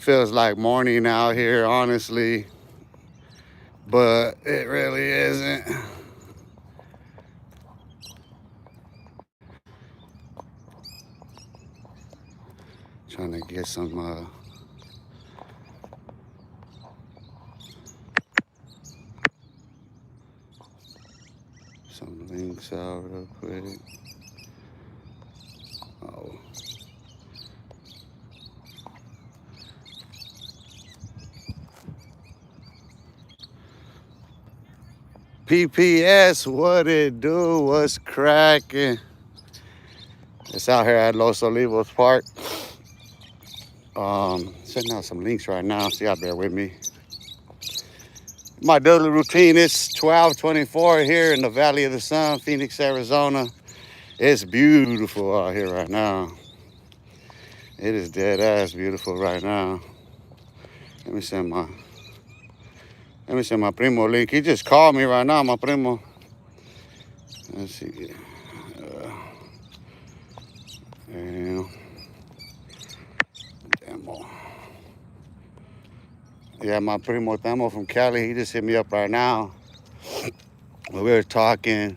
feels like morning out here, honestly, but it really isn't. Trying to get some links out real quick. Oh, PPS, what it do? What's cracking? It's out here at Los Olivos Park. Sending out some links right now, so y'all bear with me. My daily routine is 12:24 here in the Valley of the Sun, Phoenix, Arizona. It's beautiful out here right now. It is dead ass beautiful right now. Let me send my primo a link. He just called me right now, my primo. Let's see. Damn. Yeah, my primo Tamo from Cali, he just hit me up right now. We were talking,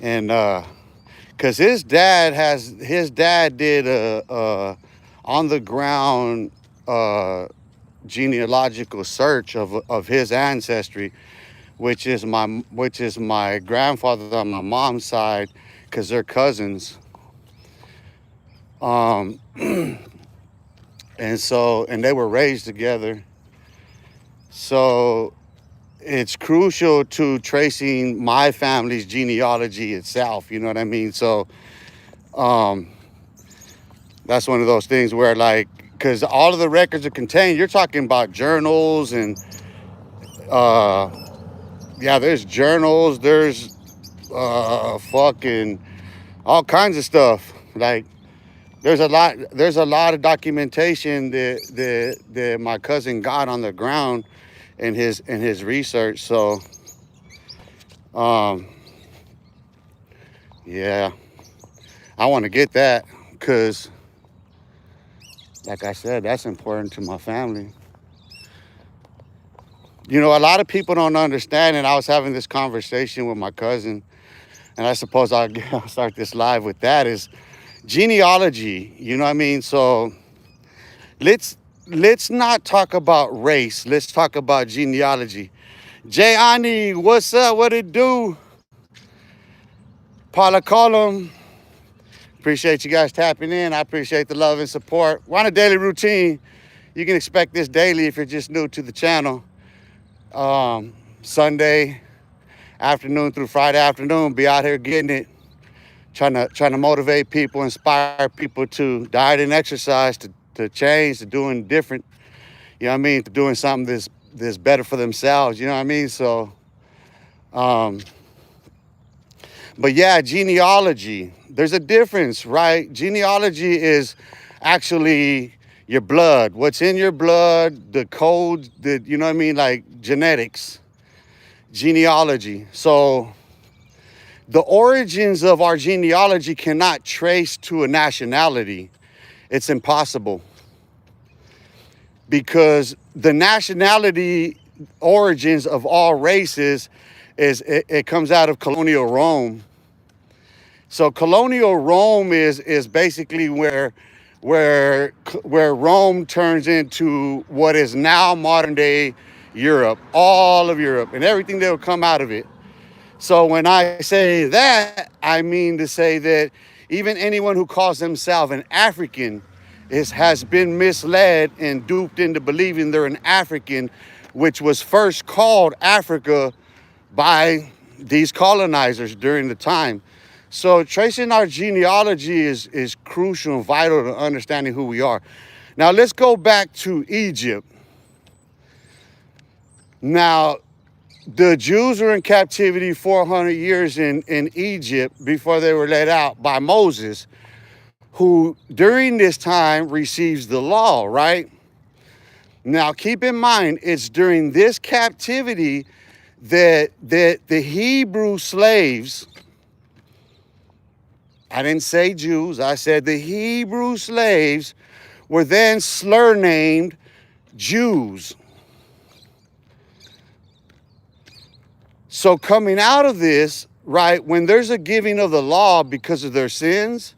and cause his dad did a on the ground genealogical search of his ancestry, which is my grandfather on my mom's side, cause they're cousins. And they were raised together. So it's crucial to tracing my family's genealogy itself. You know what I mean? So that's one of those things where, like, because all of the records are contained, you're talking about journals and yeah, there's journals, there's fucking all kinds of stuff. Like there's a lot of documentation that my cousin got on the ground in his research. So yeah, I want to get that because, like I said, that's important to my family. You know, a lot of people don't understand, and I was having this conversation with my cousin, and I suppose I'll start this live with that, is genealogy. You know what I mean? So let's not talk about race. Let's talk about genealogy. Jay Ani, what's up? What it do? Paula Colum. Appreciate you guys tapping in. I appreciate the love and support. We're on a daily routine. You can expect this daily if you're just new to the channel. Sunday afternoon through Friday afternoon, be out here getting it, trying to motivate people, inspire people to diet and exercise, to change, to doing different. You know what I mean? To doing something that's better for themselves. You know what I mean? So, but yeah, genealogy. There's a difference, right? Genealogy is actually your blood, what's in your blood, the code, you know what I mean? Like genetics, genealogy. So the origins of our genealogy cannot trace to a nationality. It's impossible because the nationality origins of all races it comes out of colonial Rome. So colonial Rome is basically where Rome turns into what is now modern day Europe, all of Europe, and everything that will come out of it. So when I say that, I mean to say that even anyone who calls themselves an African has been misled and duped into believing they're an African, which was first called Africa by these colonizers during the time. So tracing our genealogy is crucial and vital to understanding who we are. Now let's go back to Egypt. Now, the Jews were in captivity 400 years in Egypt before they were let out by Moses, who during this time receives the law, right? Now keep in mind, it's during this captivity that the Hebrew slaves, I didn't say Jews, I said the Hebrew slaves were then slur-named Jews. So coming out of this, right, when there's a giving of the law because of their sins,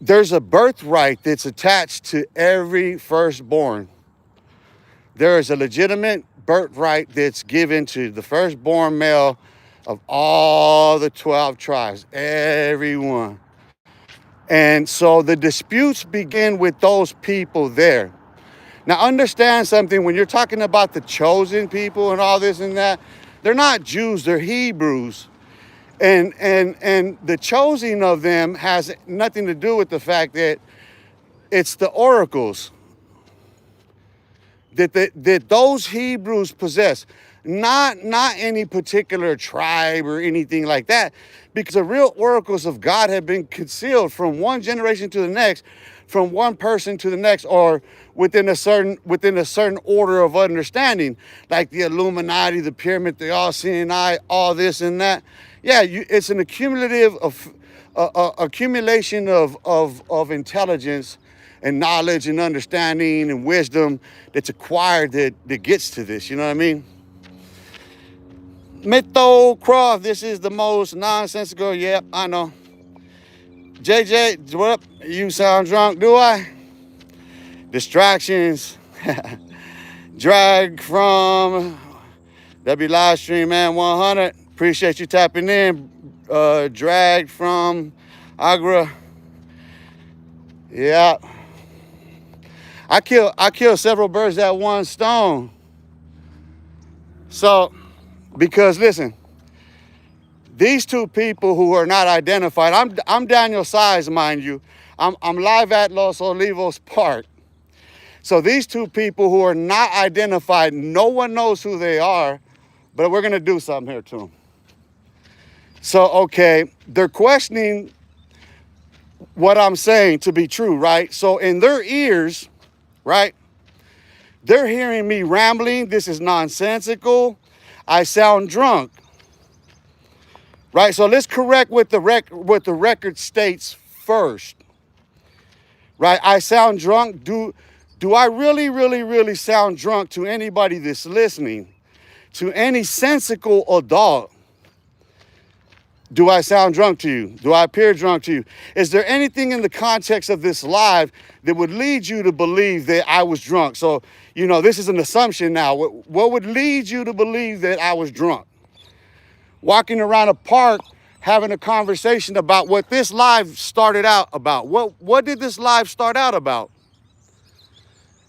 there's a birthright that's attached to every firstborn. There is a legitimate birthright that's given to the firstborn male of all the 12 tribes, everyone. And so the disputes begin with those people there. Now understand something, when you're talking about the chosen people and all this and that, they're not Jews, they're Hebrews. And the choosing of them has nothing to do with the fact that it's the oracles that those Hebrews possess, not any particular tribe or anything like that, because the real oracles of God have been concealed from one generation to the next, from one person to the next, or within a certain order of understanding, like the Illuminati, the pyramid, the all-seeing eye, all this and that. Yeah, it's an accumulation of intelligence and knowledge and understanding and wisdom that's acquired that gets to this, you know what I mean? Mytho Croft, this is the most nonsensical, yep, I know. JJ, what up? You sound drunk, do I? Distractions. Drag from W Livestream, man, 100. Appreciate you tapping in. Dragged from Agra. Yeah. I kill several birds at one stone. So, because listen, these two people who are not identified, I'm Daniel Saiz, mind you. I'm live at Los Olivos Park. So these two people who are not identified, no one knows who they are, but we're gonna do something here to them. So, okay, they're questioning what I'm saying to be true, right? So in their ears, right, they're hearing me rambling. This is nonsensical. I sound drunk, right? So let's correct what the record states first, right? I sound drunk. Do I really sound drunk to anybody that's listening? To any sensical adult? Do I sound drunk to you? Do I appear drunk to you? Is there anything in the context of this live that would lead you to believe that I was drunk? So, you know, this is an assumption now. What would lead you to believe that I was drunk? Walking around a park, having a conversation about what this live started out about. What did this live start out about?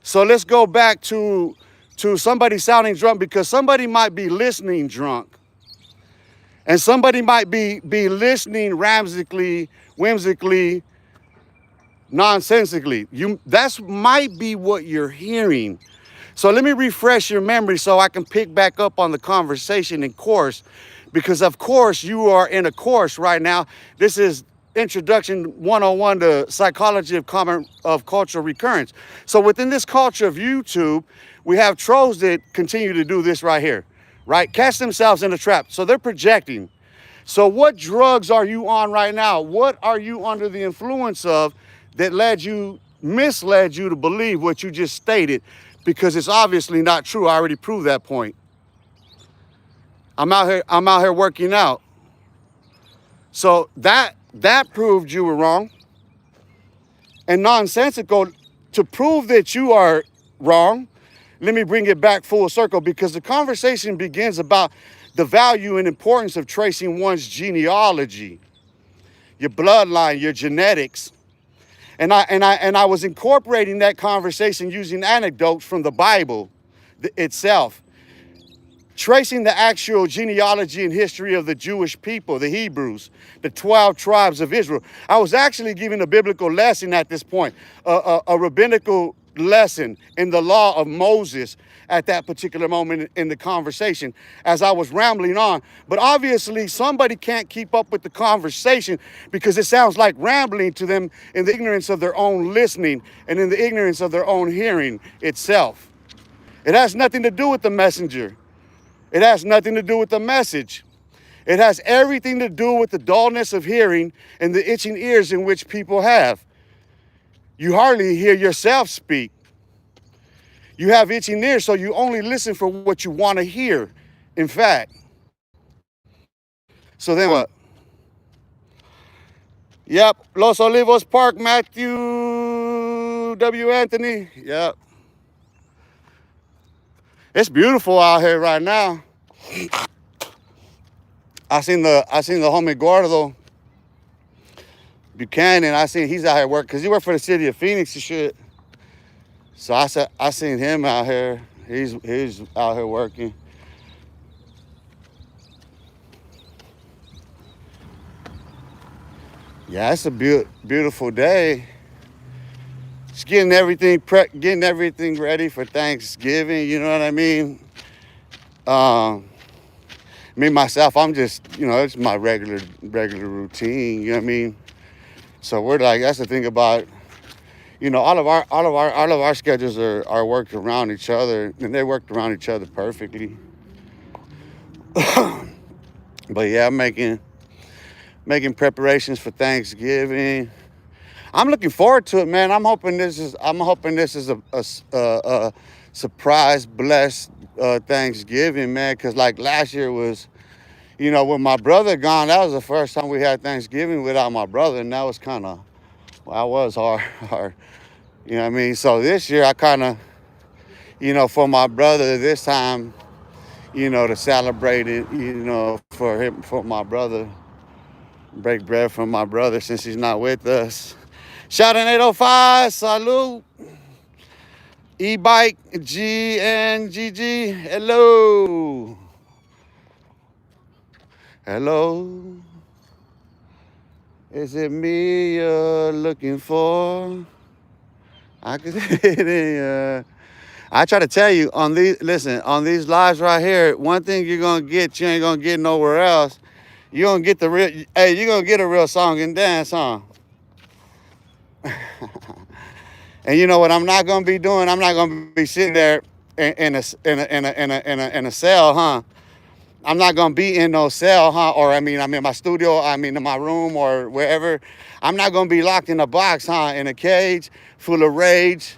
So let's go back to somebody sounding drunk, because somebody might be listening drunk. And somebody might be listening whimsically, nonsensically. That might be what you're hearing. So let me refresh your memory so I can pick back up on the conversation in course, because of course you are in a course right now. This is Introduction 101 to Psychology of Cultural Recurrence. So within this culture of YouTube, we have trolls that continue to do this right here, right? Catch themselves in a trap. So they're projecting. So what drugs are you on right now? What are you under the influence of that misled you to believe what you just stated? Because it's obviously not true. I already proved that point. I'm out here working out. So that proved you were wrong. And nonsensical, to prove that you are wrong, let me bring it back full circle, because the conversation begins about the value and importance of tracing one's genealogy, your bloodline, your genetics. And I was incorporating that conversation using anecdotes from the Bible itself, tracing the actual genealogy and history of the Jewish people, the Hebrews, the 12 tribes of Israel. I was actually giving a biblical lesson at this point, a rabbinical lesson in the law of Moses at that particular moment in the conversation as I was rambling on. But obviously somebody can't keep up with the conversation because it sounds like rambling to them in the ignorance of their own listening and in the ignorance of their own hearing itself. It has nothing to do with the messenger. It has nothing to do with the message. It has everything to do with the dullness of hearing and the itching ears in which people have. You hardly hear yourself speak. You have itching ears, so you only listen for what you want to hear. In fact, so then what? Yep, Los Olivos Park, Matthew W. Anthony. Yep. It's beautiful out here right now. I seen the homie Gordo Buchanan. I seen he's out here working because he worked for the city of Phoenix and shit. So I seen him out here. He's out here working. Yeah, it's a beautiful day. Just getting everything ready for Thanksgiving. You know what I mean? Me myself, I'm just, it's my regular routine. You know what I mean? So we're like, that's the thing about, all of our schedules are worked around each other, and they worked around each other perfectly. But yeah, I'm making preparations for Thanksgiving. I'm looking forward to it, man. I'm hoping this is a surprise, blessed Thanksgiving, man. Cause like last year was, with my brother gone, that was the first time we had Thanksgiving without my brother, and that was kind of, that was hard. You know what I mean? So this year I kind of, for my brother this time, to celebrate it, for my brother, break bread from my brother since he's not with us. Shout out 805, salute. E-Bike, G and GG, hello. Hello. Is it me you're looking for? I could I try to tell you on these lives right here, one thing you're gonna get, you ain't gonna get nowhere else. You're gonna get you're gonna get a real song and dance, huh? And you know what I'm not gonna be doing? I'm not gonna be sitting there in a cell, huh? I'm not gonna be in no cell, huh? Or I'm in my studio, in my room or wherever. I'm not gonna be locked in a box, huh? In a cage full of rage,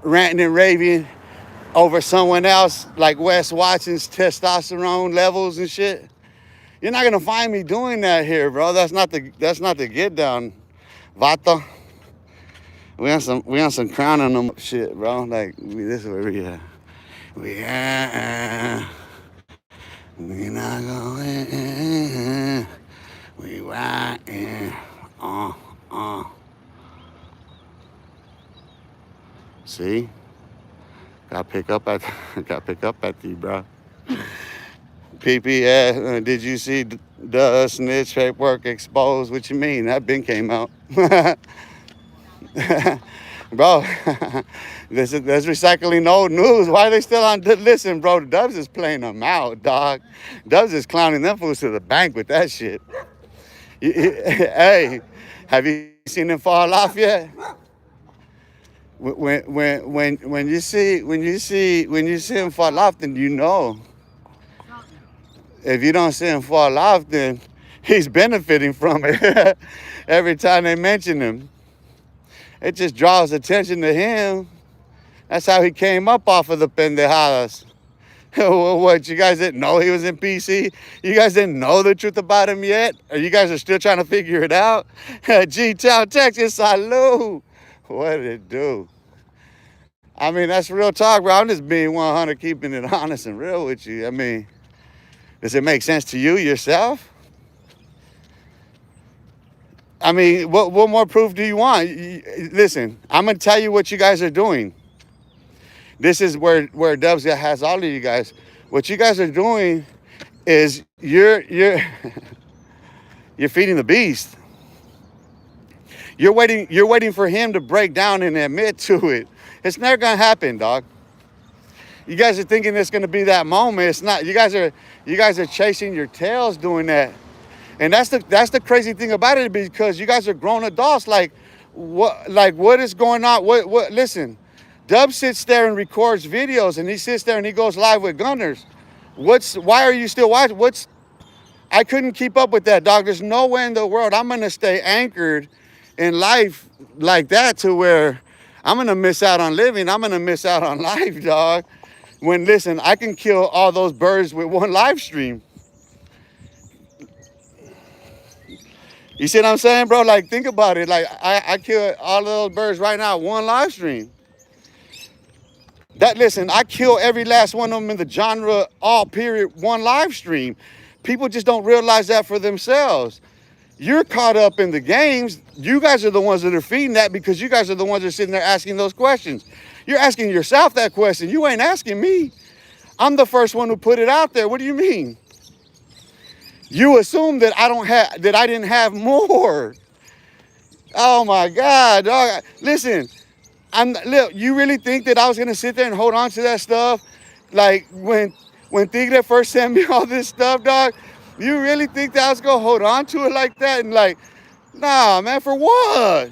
ranting and raving over someone else, like Wes Watson's testosterone levels and shit. You're not gonna find me doing that here, bro. That's not the get down, Vato. We on some crowning them shit, bro. Like this is where we at. We not going. We riding. See? Gotta pick up at you, bro. PPS, did you see the snitch paperwork exposed? What you mean? That been came out. Bro, that's recycling old news. Why are they still on? Listen, bro, Dubs is playing them out, dog. Dubs is clowning them fools to the bank with that shit. Hey, have you seen him fall off yet? When you see him fall off, then you know. If you don't see him fall off, then he's benefiting from it. Every time they mention him, it just draws attention to him. That's how he came up off of the pendejadas. What, you guys didn't know he was in PC? You guys didn't know the truth about him yet? Or you guys are still trying to figure it out? G-Town, Texas, salute. What did it do? That's real talk, bro. I'm just being 100, keeping it honest and real with you. Does it make sense to you yourself? What more proof do you want? Listen, I'm going to tell you what you guys are doing. This is where Dubs has all of you guys. What you guys are doing is you're feeding the beast. You're waiting for him to break down and admit to it. It's never going to happen, dog. You guys are thinking it's going to be that moment. It's not. You guys are chasing your tails doing that. And that's the crazy thing about it, because you guys are grown adults. What is going on? What listen, Dub sits there and records videos, and he sits there and he goes live with Gunners. Why are you still watching? I couldn't keep up with that, dog. There's no way in the world I'm gonna stay anchored in life like that to where I'm gonna miss out on living. I'm gonna miss out on life, dog. When listen, I can kill all those birds with one live stream. You see what I'm saying, bro? Like, think about it. Like, I kill all of those birds right now, one live stream. That listen, I kill every last one of them in the genre, all period, one live stream. People just don't realize that for themselves. You're caught up in the games. You guys are the ones that are feeding that because you guys are the ones that are sitting there asking those questions. You're asking yourself that question. You ain't asking me. I'm the first one who put it out there. What do you mean? You assume that I didn't have more. Oh my God, dog. Listen, look, you really think that I was gonna sit there and hold on to that stuff? Like when Tigre first sent me all this stuff, dog, you really think that I was gonna hold on to it like that? And like, nah, man, for what?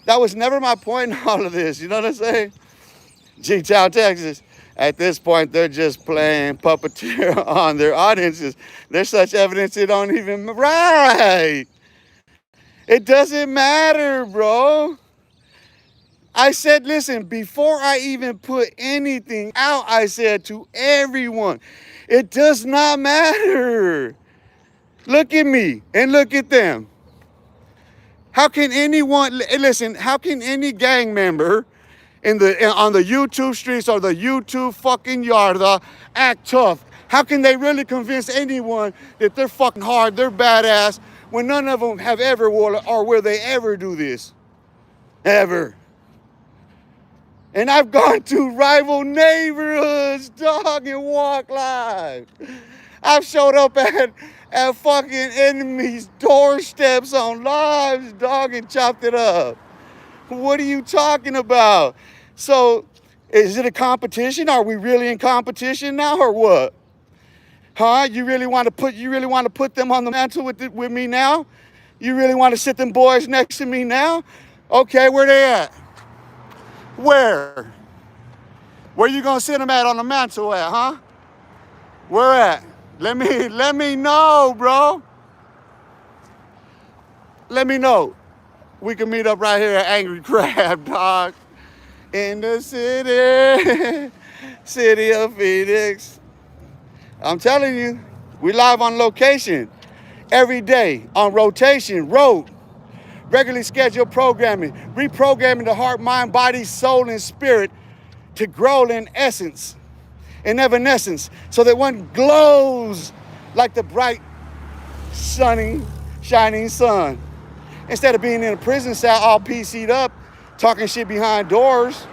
That was never my point in all of this. You know what I'm saying? G-Town, Texas. At this point, they're just playing puppeteer on their audiences. There's such evidence it don't even right. It doesn't matter, bro. I said, listen, before I even put anything out, I said to everyone, it does not matter. Look at me and look at them. How can anyone, listen, how can any gang member on the YouTube streets or the YouTube fucking yarda act tough? How can they really convince anyone that they're fucking hard, they're badass, when none of them have ever or will they ever do this? Ever. And I've gone to rival neighborhoods, dog, and walk live. I've showed up at fucking enemies' doorsteps on lives, dog, and chopped it up. What are you talking about? So, is it a competition? Are we really in competition now, or what? Huh? You really want to put them on the mantle with me now? You really want to sit them boys next to me now? Okay, where they at? Where? Where you gonna sit them at on the mantle at, huh? Where at? Let me know, bro. Let me know. We can meet up right here at Angry Crab, dog. In the city, city of Phoenix. I'm telling you, we live on location every day, on rotation, road. Regularly scheduled programming, reprogramming the heart, mind, body, soul, and spirit to grow in essence, in evanescence, so that one glows like the bright, sunny, shining sun. Instead of being in a prison cell all PC'd up, talking shit behind doors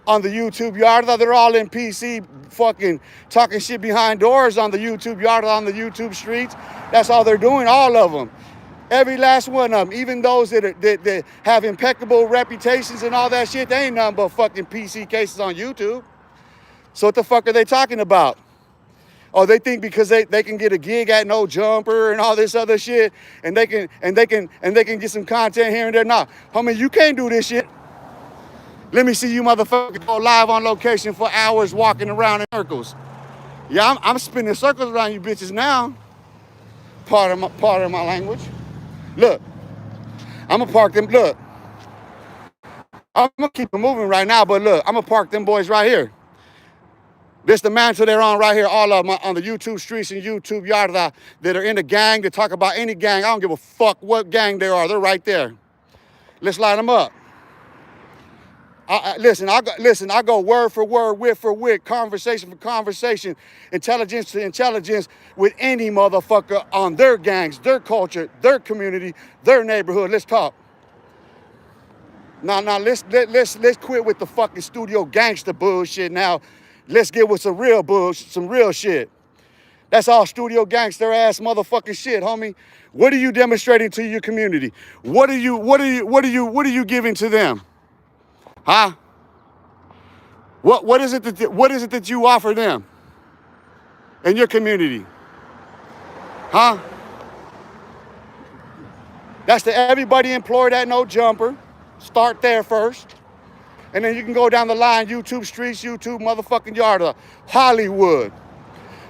on the YouTube yard, they're all in PC fucking talking shit behind doors on the YouTube yard, on the YouTube streets. That's all they're doing, all of them. Every last one of them, even those that have impeccable reputations and all that shit, they ain't nothing but fucking PC cases on YouTube. So what the fuck are they talking about? Oh, they think because they can get a gig at No Jumper and all this other shit, and they can get some content here and there. Nah, homie, you can't do this shit. Let me see you motherfuckers go live on location for hours walking around in circles. Yeah, I'm spinning circles around you bitches now. Part of my language. Look, I'm gonna park them. Look, I'm gonna keep it moving right now, but look, I'm gonna park them boys right here. This the mantle they're on right here, all of them on the YouTube streets and YouTube yarda that are in the gang, that talk about any gang. I don't give a fuck what gang they are. They're right there. Let's line them up. Listen, I go word for word, wit for wit, conversation for conversation, intelligence to intelligence with any motherfucker on their gangs, their culture, their community, their neighborhood. Let's talk. Now, let's quit with the fucking studio gangster bullshit now. Let's get with some real bullshit, some real shit. That's all studio gangster ass motherfucking shit, homie. What are you demonstrating to your community? What are you giving to them? Huh? What is it that you offer them in your community? Huh? That's to everybody employed at No Jumper. Start there first. And then you can go down the line, YouTube streets, YouTube motherfucking yard, Hollywood.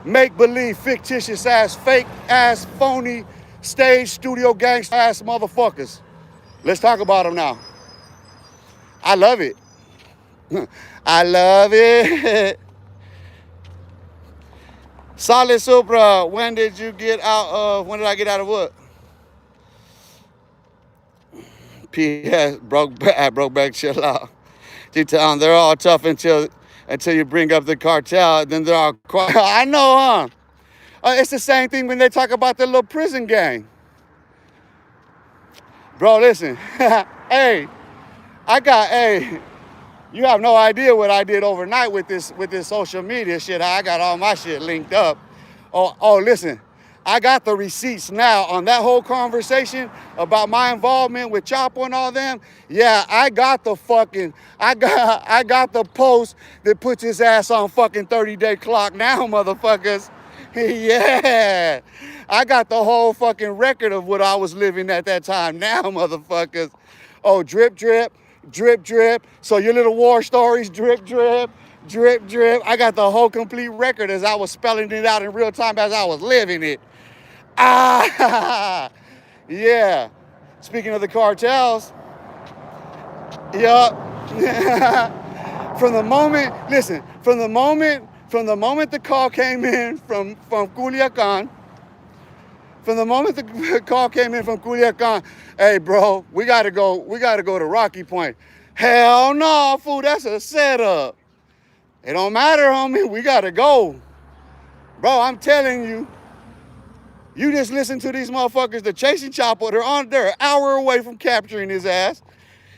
Make believe, fictitious ass, fake ass, phony stage studio gangsta ass motherfuckers. Let's talk about them now. I love it. I love it. Solid Supra, when did I get out of what? P.S. Broke back, chill out. G-Town, they're all tough until you bring up the cartel, then they're all quiet. I know, huh? It's the same thing when they talk about the little prison gang. Bro, listen. Hey, you have no idea what I did overnight with this social media shit. I got all my shit linked up. Oh, listen. I got the receipts now on that whole conversation about my involvement with Chapo and all them. Yeah, I got the post that puts his ass on fucking 30-day clock now, motherfuckers. Yeah, I got the whole fucking record of what I was living at that time now, motherfuckers. Oh, drip, drip, drip, drip. So your little war stories, drip, drip, drip, drip. I got the whole complete record as I was spelling it out in real time as I was living it. Ah, yeah. Speaking of the cartels, yup. From the moment the call came in from Culiacan, hey bro, we gotta go to Rocky Point. Hell no, fool, that's a setup. It don't matter, homie, we gotta go. Bro, I'm telling you, you just listen to these motherfuckers, they're chasing Chapo, they're an hour away from capturing his ass.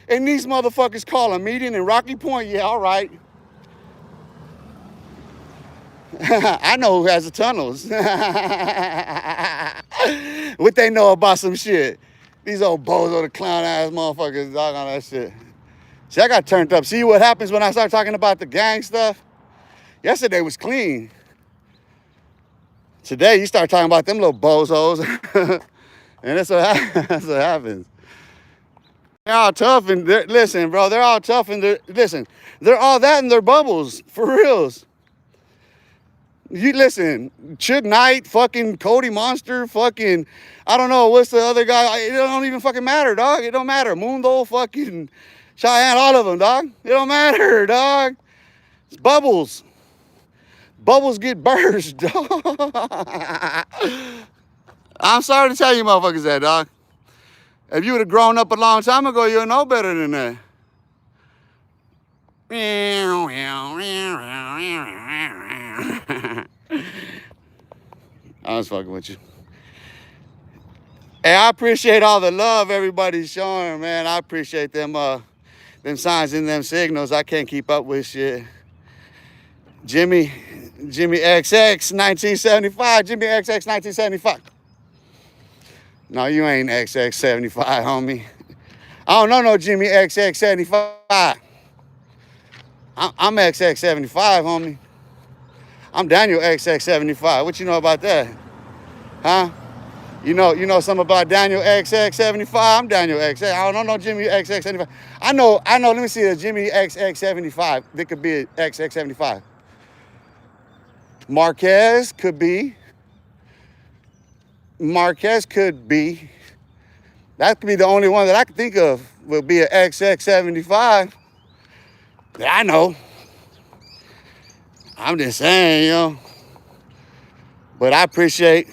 And these motherfuckers call a meeting in Rocky Point, yeah, all right. I know who has the tunnels. What they know about some shit. These old bozo, the clown ass motherfuckers, dog on that shit. See, I got turned up. See what happens when I start talking about the gang stuff? Yesterday was clean. Today, you start talking about them little bozos. And that's what happens. They're all tough and listen, bro, they're all tough and they're all that in their bubbles, for reals. You listen, Chug Knight, fucking Cody Monster, fucking, I don't know, what's the other guy? It don't even fucking matter, dog. It don't matter. Mundo, fucking Cheyenne, all of them, dog. It don't matter, dog. It's bubbles. Bubbles get burst, dog. I'm sorry to tell you motherfuckers that, dog. If you would have grown up a long time ago, you'll know better than that. I was fucking with you. Hey, I appreciate all the love everybody's showing, man. I appreciate them signs and them signals. I can't keep up with shit. Jimmy XX 1975. Jimmy XX 1975. No, you ain't XX75, homie. I don't know no Jimmy XX75. I'm XX75, homie. I'm Daniel XX75. What you know about that? Huh? You know something about Daniel XX75? I'm Daniel XX. I don't know Jimmy XX75. I know, let me see a Jimmy XX75. That could be XX75. Marquez could be. That could be the only one that I can think of will be an XX75. That I know. I'm just saying, you know. But I appreciate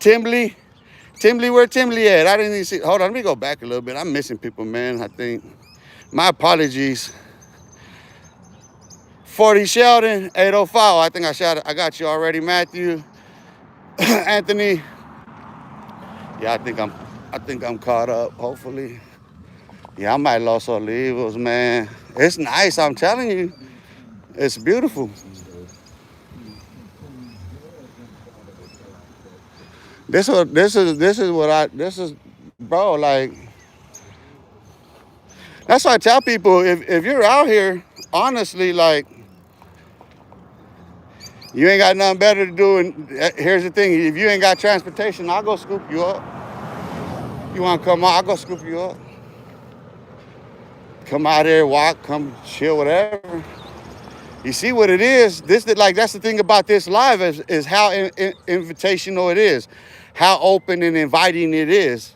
Timley. Where Timley at? I didn't even see. Hold on, let me go back a little bit. I'm missing people, man, I think. My apologies. 40 Sheldon, 805. I think I got you already, Matthew. Anthony. Yeah, I think I'm caught up, hopefully. Yeah, I might Los Olivos, man. It's nice, I'm telling you. It's beautiful. This is bro, like, that's why I tell people, if you're out here, honestly, like, you ain't got nothing better to do, and here's the thing, if you ain't got transportation, I'll go scoop you up. You want to come out, I'll go scoop you up. Come out here, walk, come chill, whatever. You see what it is? That's the thing about this live is how invitational it is. how open and inviting it is.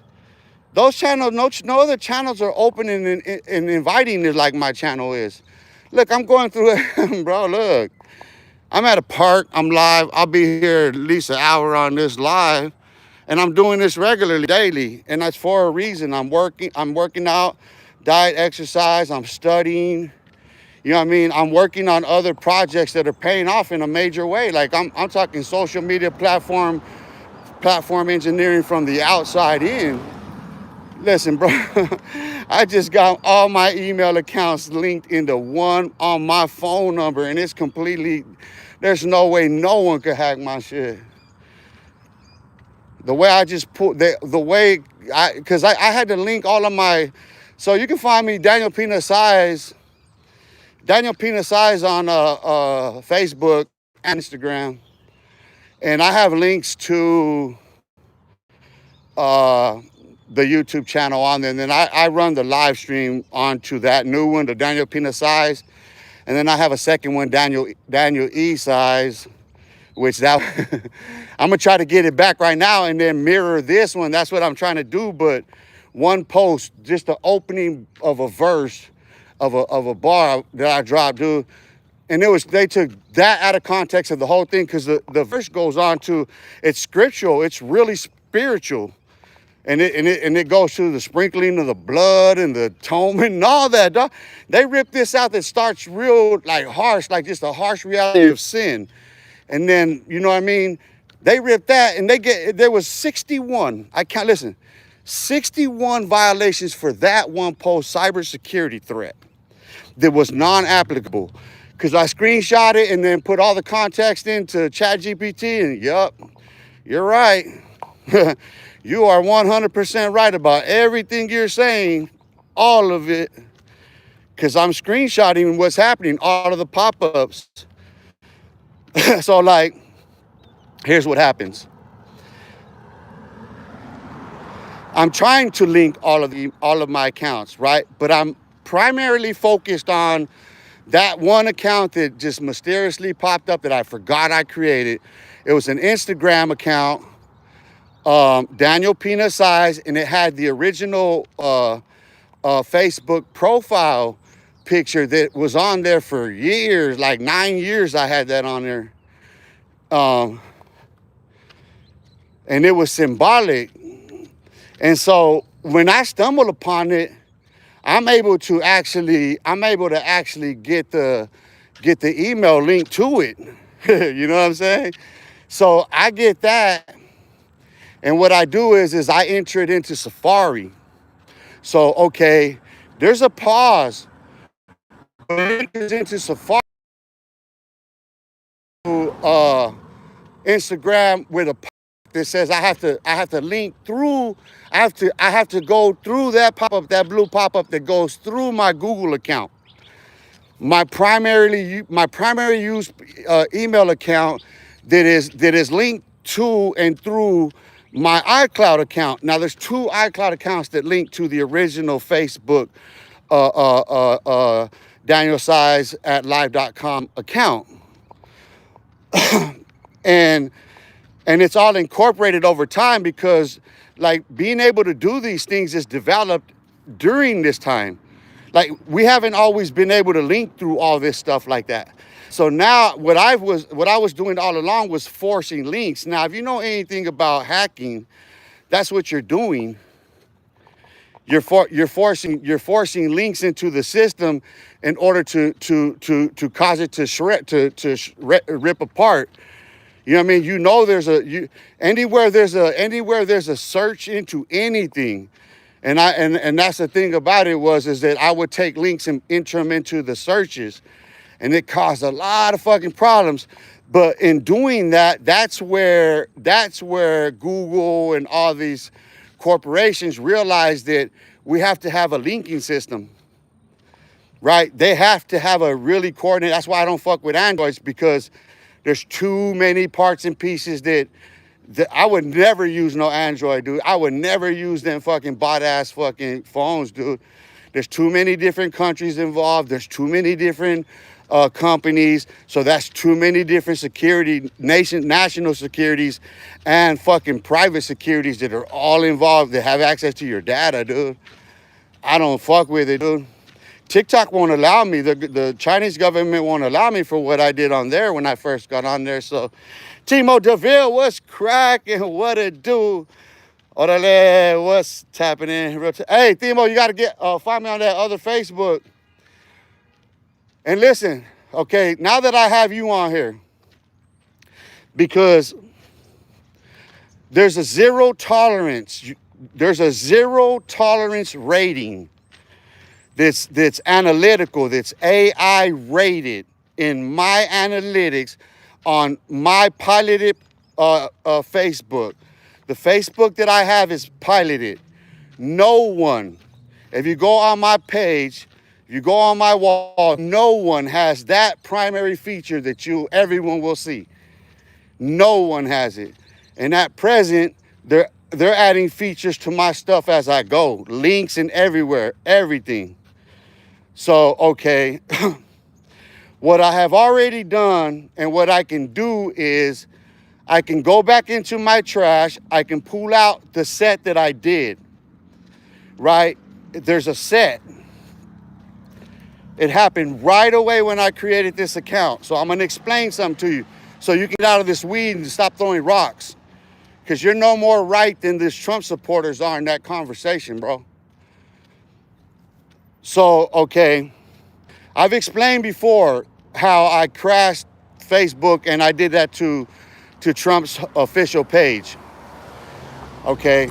Those channels, no other channels are open and inviting it like my channel is. Look, I'm going through it, bro. Look, I'm at a park. I'm live. I'll be here at least an hour on this live, and I'm doing this regularly, daily, and that's for a reason. I'm working out, diet, exercise. I'm studying. You know what I mean? I'm working on other projects that are paying off in a major way. Like I'm talking social media platform engineering from the outside in. Listen, bro, I just got all my email accounts linked into one on my phone number, and it's completely, there's no way no one could hack my shit. The way I just put, the way, because I had to link all of my, so you can find me Daniel Saiz on Facebook and Instagram, and I have links to the YouTube channel on there, and then I run the live stream onto that new one, the Daniel Saiz, and then I have a second one, Daniel E Saiz, which that I'm gonna try to get it back right now and then mirror this one. That's what I'm trying to do. But one post, just the opening of a verse of a bar that I dropped, dude, and they took that out of context of the whole thing, because the verse goes on to, it's scriptural, it's really spiritual. And it goes through the sprinkling of the blood and the atonement and all that, dog. They rip this out that starts real, like, harsh, like just a harsh reality of sin. And then, you know what I mean? They rip that, and there was 61, 61 violations for that one post, cybersecurity threat, that was non-applicable. Because I screenshot it and then put all the context into ChatGPT, and yup, you're right. You are 100% right about everything you're saying, all of it, because I'm screenshotting what's happening, all of the pop-ups. So, like, here's what happens. I'm trying to link all of my accounts, right? But I'm primarily focused on that one account that just mysteriously popped up that I forgot I created. It was an Instagram account, Daniel Saiz, and it had the original Facebook profile picture that was on there for years, like 9 years I had that on there. And it was symbolic. And so when I stumble upon it, I'm able to actually get the email link to it. You know what I'm saying? So I get that, and what I do is I enter it into Safari. So, okay, there's a pause. It enters into Safari, Instagram, with a pop that says I have to link through. I have to go through that pop-up, that blue pop-up that goes through my Google account. My primary use email account that is linked to and through my iCloud account. Now, there's 2 iCloud accounts that link to the original Facebook Daniel Saiz at live.com account. and it's all incorporated over time, because, like, being able to do these things is developed during this time. Like, we haven't always been able to link through all this stuff like that. So now what I was doing all along was forcing links. Now, if you know anything about hacking, that's what you're doing. You're forcing links into the system in order to cause it to rip apart. You know what I mean? You know, anywhere there's a search into anything. And that's the thing about it is that I would take links and enter them into the searches, and it caused a lot of fucking problems. But in doing that, that's where Google and all these corporations realize that we have to have a linking system, right? They have to have a really coordinated. That's why I don't fuck with Androids, because there's too many parts and pieces that I would never use no Android, dude. I would never use them fucking bot-ass fucking phones, dude. There's too many different countries involved. There's too many different companies. So that's too many different national securities and fucking private securities that are all involved that have access to your data, dude. I don't fuck with it, dude. TikTok won't allow me. The Chinese government won't allow me for what I did on there when I first got on there. So, Timo DeVille, what's cracking? What it do? Orale, what's happening? Hey, Timo, you got to find me on that other Facebook. And listen, okay, now that I have you on here, because there's a zero tolerance rating that's analytical, that's AI rated in my analytics on my piloted Facebook. The Facebook that I have is piloted. No one, if you go on my page, if you go on my wall, no one has that primary feature that everyone will see. No one has it. And at present, they're adding features to my stuff as I go. Links and everywhere, everything. So, okay, what I have already done and what I can do is I can go back into my trash. I can pull out the set that I did, right? There's a set. It happened right away when I created this account. So I'm going to explain something to you so you can get out of this weed and stop throwing rocks. Because you're no more right than these Trump supporters are in that conversation, bro. So, okay, I've explained before how I crashed Facebook and I did that to Trump's official page. Okay,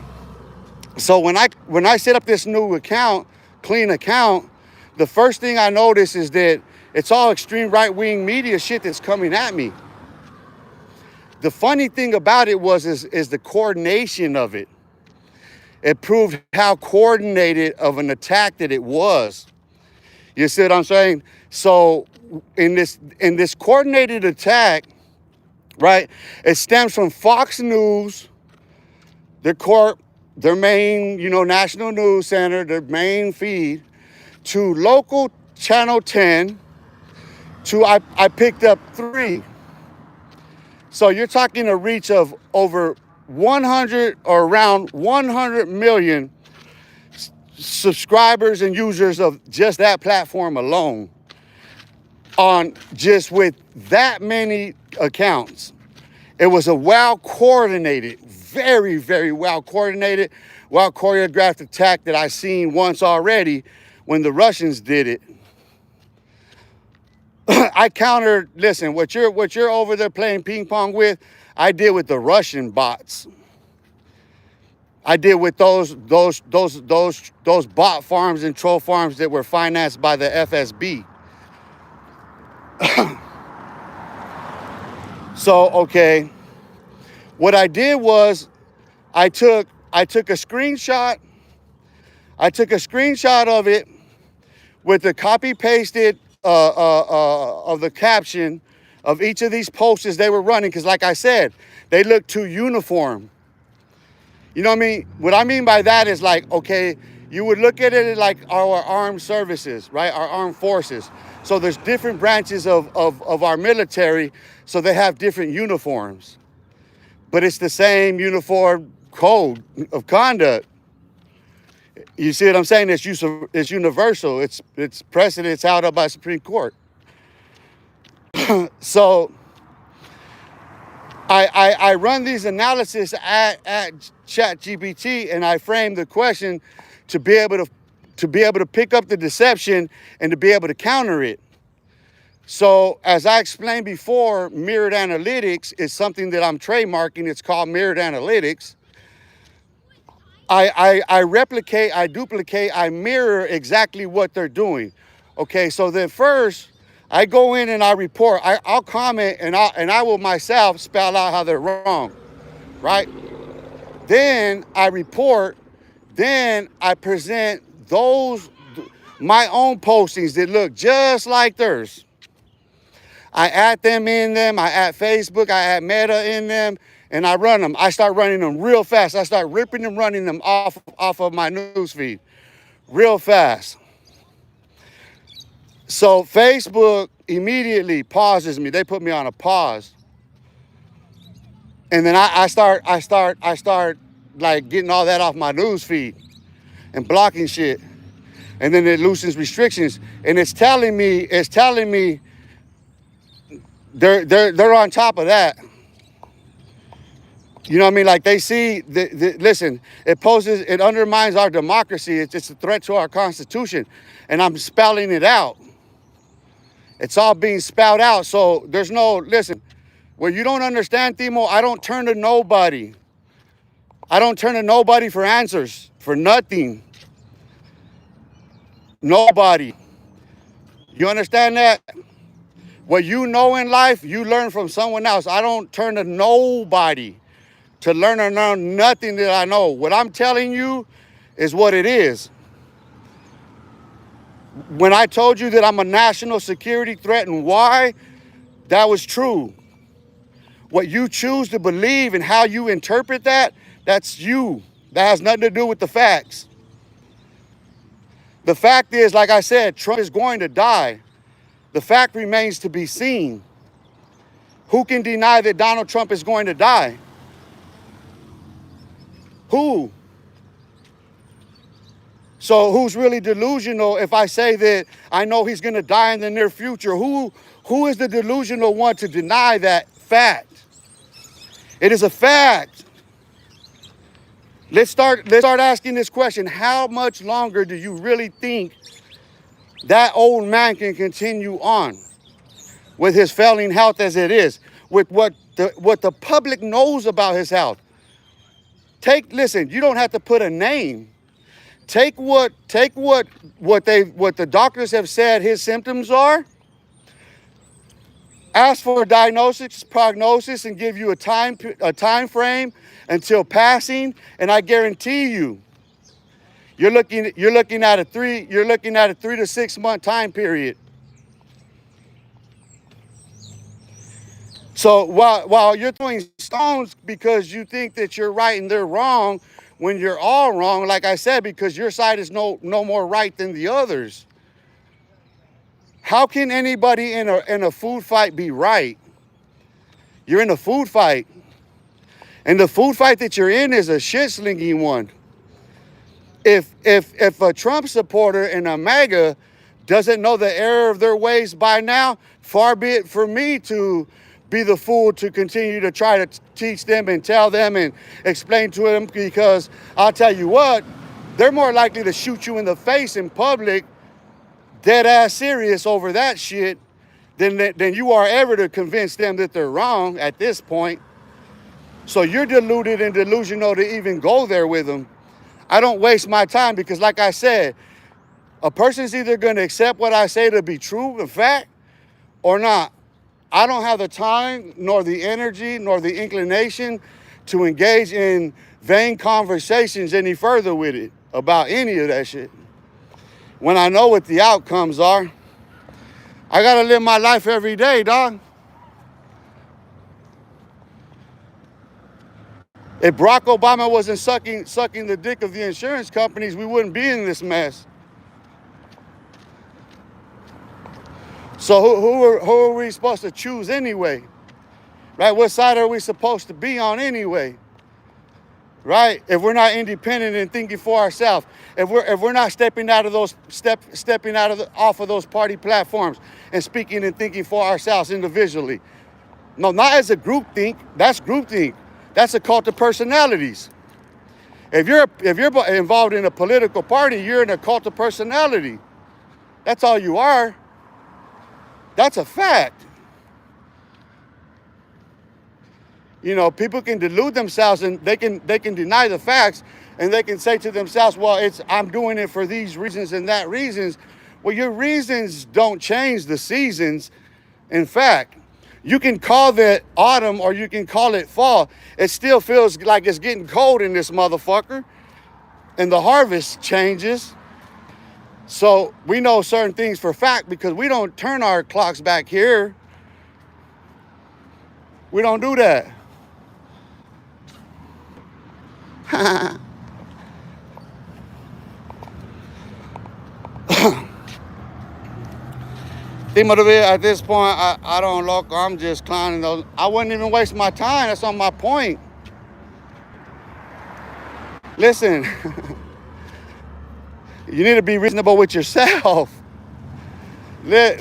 so when I set up this new account, clean account, the first thing I notice is that it's all extreme right-wing media shit that's coming at me. The funny thing about it is the coordination of it. It proved how coordinated of an attack that it was. You see what I'm saying? So in this coordinated attack, right, it stems from Fox News, their main, national news center, their main feed, to local channel 10, to I picked up 3. So you're talking a reach of over 100 or around 100 million subscribers and users of just that platform alone, on just with that many accounts. It was a well-coordinated, very, very well-coordinated, well-choreographed attack that I seen once already when the Russians did it. I countered, listen, what you're over there playing ping pong with, I did with the Russian bots. I did with those bot farms and troll farms that were financed by the FSB. So, okay, what I did was I took a screenshot. I took a screenshot of it with the copy pasted of the caption of each of these posts they were running, because like I said, they look too uniform. You know what I mean? What I mean by that is like, okay, you would look at it like our armed services, right? Our armed forces. So there's different branches of our military, so they have different uniforms. But it's the same uniform code of conduct. You see what I'm saying? It's universal. It's precedent. It's held up by Supreme Court. So I run these analysis at ChatGPT, and I frame the question to be able to pick up the deception and to be able to counter it. So as I explained before, mirrored analytics is something that I'm trademarking. It's called mirrored analytics. I replicate, I duplicate, I mirror exactly what they're doing. Okay, so then first I go in and I report. I'll comment and I will myself spell out how they're wrong, right? Then I report. Then I present my own postings that look just like theirs. I add them in them. I add Facebook. I add Meta in them. And I run them. I start running them real fast. I start ripping and running them off of my news feed real fast. So Facebook immediately pauses me. They put me on a pause. And then I start like getting all that off my news feed and blocking shit. And then it loosens restrictions. And it's telling me they're on top of that. You know what I mean? Like they see, listen, it undermines our democracy. It's a threat to our Constitution. And I'm spelling it out. It's all being spelled out. So there's no, listen, where you don't understand, Timo, I don't turn to nobody. I don't turn to nobody for answers, for nothing. Nobody. You understand that? What you know in life, you learn from someone else. I don't turn to nobody to learn or know nothing that I know. What I'm telling you is what it is. When I told you that I'm a national security threat and why, that was true. What you choose to believe and how you interpret that, that's you. That has nothing to do with the facts. The fact is, like I said, Trump is going to die. The fact remains to be seen. Who can deny that Donald Trump is going to die? Who? So who's really delusional if I say that I know he's going to die in the near future? Who is the delusional one to deny that fact? It is a fact. Let's start asking this question. How much longer do you really think that old man can continue on with his failing health as it is, with what the public knows about his health? Listen, you don't have to put a name. Take what the doctors have said his symptoms are. Ask for a diagnosis, prognosis, and give you a time frame until passing, and I guarantee you, you're looking at a 3 to 6 month time period. So while you're throwing stones because you think that you're right and they're wrong, when you're all wrong, like I said, because your side is no more right than the others. How can anybody in a food fight be right? You're in a food fight. And the food fight that you're in is a shit-slinging one. If a Trump supporter and a MAGA doesn't know the error of their ways by now, far be it for me to be the fool to continue to try to teach them and tell them and explain to them, because I'll tell you what, they're more likely to shoot you in the face in public, dead ass serious over that shit, than you are ever to convince them that they're wrong at this point. So you're deluded and delusional to even go there with them. I don't waste my time because, like I said, a person's either going to accept what I say to be true and fact or not. I don't have the time, nor the energy, nor the inclination to engage in vain conversations any further with it about any of that shit. When I know what the outcomes are, I gotta live my life every day, dog. If Barack Obama wasn't sucking the dick of the insurance companies, we wouldn't be in this mess. So who are we supposed to choose anyway? Right? What side are we supposed to be on anyway? Right? If we're not independent and thinking for ourselves, if we're not stepping off of those party platforms and speaking and thinking for ourselves individually. No, not as a group think. That's group think. That's a cult of personalities. If you're involved in a political party, you're in a cult of personality. That's all you are. That's a fact. You know, people can delude themselves and they can deny the facts, and they can say to themselves, well, I'm doing it for these reasons and that reasons. Well, your reasons don't change the seasons. In fact, you can call it autumn or you can call it fall. It still feels like it's getting cold in this motherfucker, and the harvest changes. So we know certain things for fact because we don't turn our clocks back here. We don't do that. at this point, I don't look. I'm just clowning those. I wouldn't even waste my time. That's on my point. Listen, you need to be reasonable with yourself. You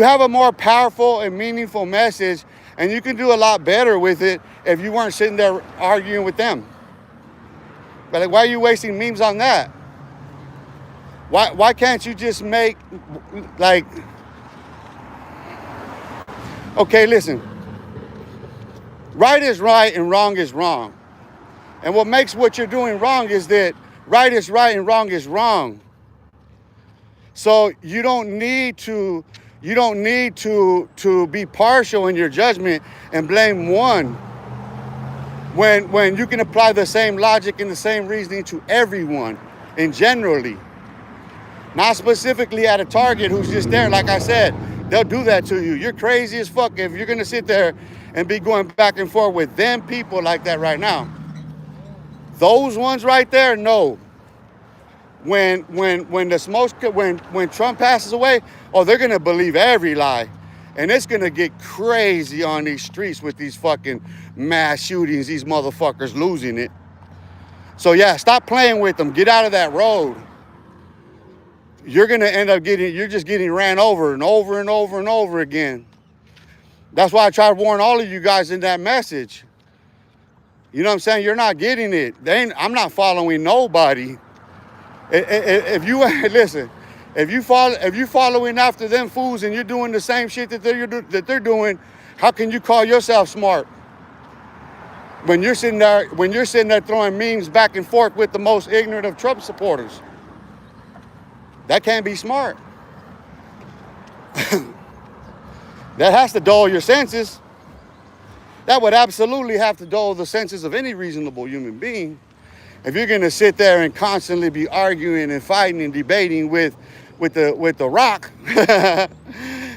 have a more powerful and meaningful message, and you can do a lot better with it if you weren't sitting there arguing with them. But like, why are you wasting memes on that? Why can't you just make, like, okay, listen, right is right and wrong is wrong. And what makes what you're doing wrong is that right is right and wrong is wrong. So you don't need to be partial in your judgment and blame one when you can apply the same logic and the same reasoning to everyone and generally. Not specifically at a target who's just there. Like I said, they'll do that to you. You're crazy as fuck if you're gonna sit there and be going back and forth with them people like that right now. Those ones right there, no. When Trump passes away, oh, they're gonna believe every lie. And it's gonna get crazy on these streets with these fucking mass shootings, these motherfuckers losing it. So yeah, stop playing with them. Get out of that road. You're gonna end up you're just getting ran over and over and over and over again. That's why I try to warn all of you guys in that message. You know what I'm saying? You're not getting it. I'm not following nobody. If you listen, if you following after them fools and you're doing the same shit that they're doing, how can you call yourself smart? When you're sitting there throwing memes back and forth with the most ignorant of Trump supporters. That can't be smart. That has to dull your senses. That would absolutely have to dull the senses of any reasonable human being. If you're gonna sit there and constantly be arguing and fighting and debating with the rock,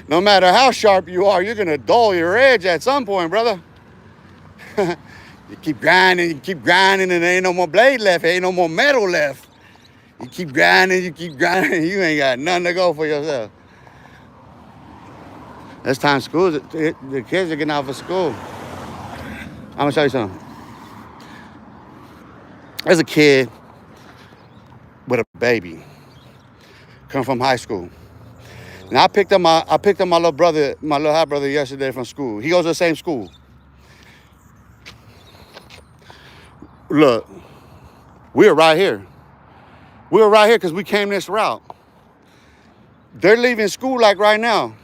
no matter how sharp you are, you're gonna dull your edge at some point, brother. You keep grinding, and there ain't no more blade left, there ain't no more metal left. You keep grinding, you ain't got nothing to go for yourself. This time the kids are getting out of school. I'm gonna show you something. There's a kid with a baby, come from high school. Now I picked up my little brother, my little half brother yesterday from school. He goes to the same school. Look, we were right here. We were right here because we came this route. They're leaving school like right now.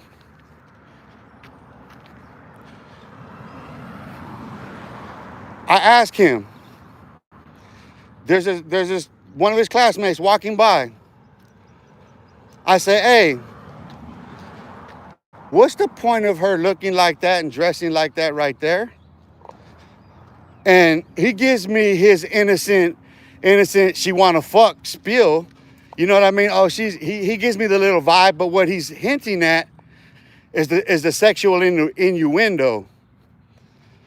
I asked him, there's this one of his classmates walking by. I say, hey, what's the point of her looking like that and dressing like that right there? And he gives me his innocent, she wanna fuck spiel. You know what I mean? Oh, he gives me the little vibe, but what he's hinting at is the sexual innuendo.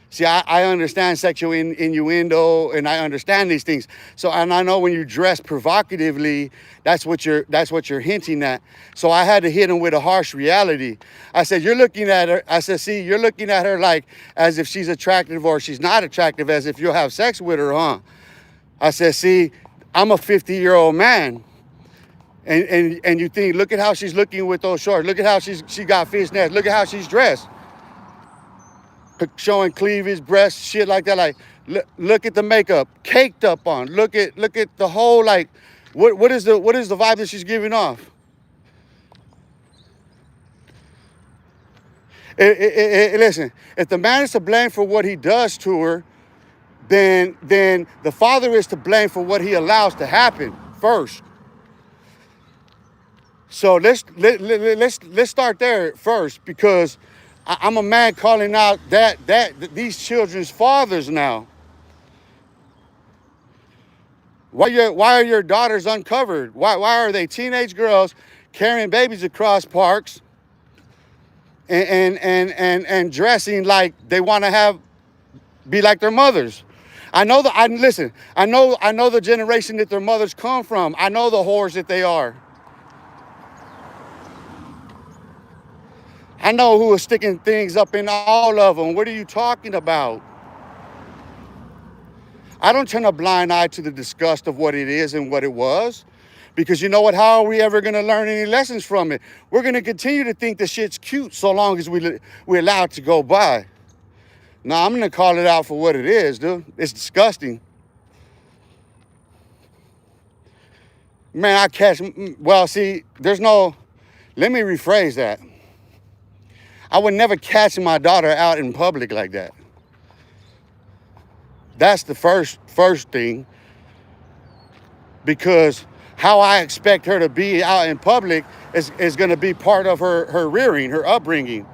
See, I understand sexual innuendo, and I understand these things. So, and I know when you dress provocatively, that's what you're hinting at. So I had to hit him with a harsh reality. I said, you're looking at her. I said, see, you're looking at her like as if she's attractive or she's not attractive, as if you'll have sex with her, huh? I said, see, I'm a 50-year-old man. And you think, look at how she's looking with those shorts. Look at how she got fishnets. Look at how she's dressed. Showing cleavage, breasts, shit like that. Like, look at the makeup, caked up on. Look at the whole, like, what is the vibe that she's giving off? Listen, if the man is to blame for what he does to her, then the father is to blame for what he allows to happen first. So let's start there first, because I'm a man calling out that these children's fathers now. Why are your daughters uncovered? Why are they teenage girls carrying babies across parks and dressing like they want to be like their mothers? I know the generation that their mothers come from. I know the whores that they are. I know who is sticking things up in all of them. What are you talking about? I don't turn a blind eye to the disgust of what it is and what it was. Because you know what? How are we ever going to learn any lessons from it? We're going to continue to think the shit's cute so long as we allow it to go by. Now, I'm going to call it out for what it is, dude. It's disgusting. Man, I catch... Well, see, there's no... Let me rephrase that. I would never catch my daughter out in public like that. That's the first thing. Because how I expect her to be out in public is going to be part of her rearing, her upbringing.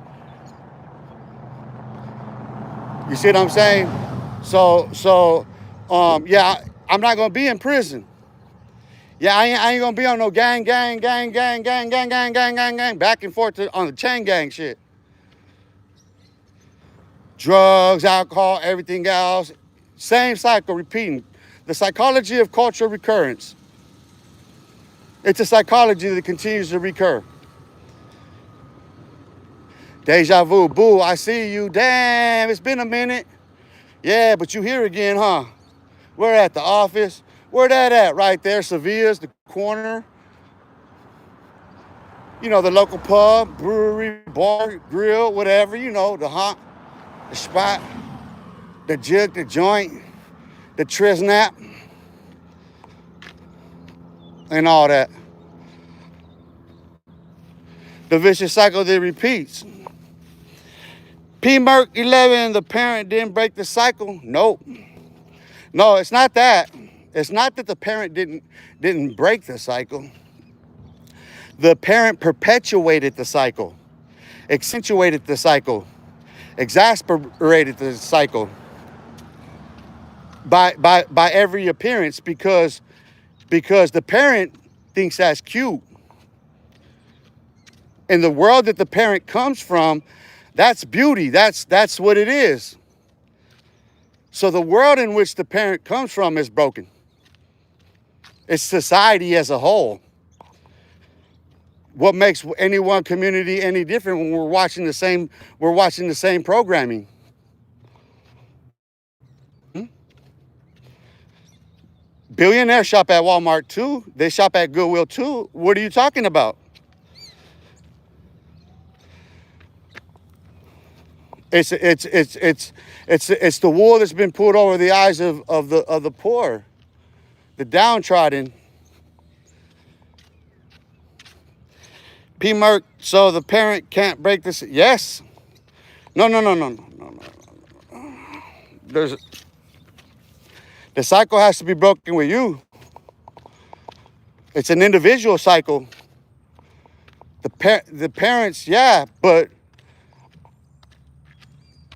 You see what I'm saying? Yeah, I'm not going to be in prison. Yeah, I ain't going to be on no gang, back and forth on the chain gang shit. Drugs, alcohol, everything else. Same cycle repeating. The psychology of cultural recurrence. It's a psychology that continues to recur. Deja vu, boo, I see you. Damn, it's been a minute. Yeah, but you here again, huh? We're at the office. Where that at? Right there, Sevilla's, the corner. You know, the local pub, brewery, bar, grill, whatever, you know, the spot, the jug, the joint, the trisnap, and all that. The vicious cycle that repeats. P. Merck 11, the parent didn't break the cycle. Nope. No, it's not that. It's not that the parent didn't break the cycle. The parent perpetuated the cycle, accentuated the cycle, exasperated the cycle by every appearance because the parent thinks that's cute. In the world that the parent comes from, that's beauty. That's what it is. So the world in which the parent comes from is broken. It's society as a whole. What makes any one community any different when we're watching the same programming? Billionaires shop at Walmart too. They shop at Goodwill too. What are you talking about? It's the wool that's been pulled over the eyes of the poor, the downtrodden. P. Merck, so the parent can't break this. Yes. No. The cycle has to be broken with you. It's an individual cycle. The parents, yeah, but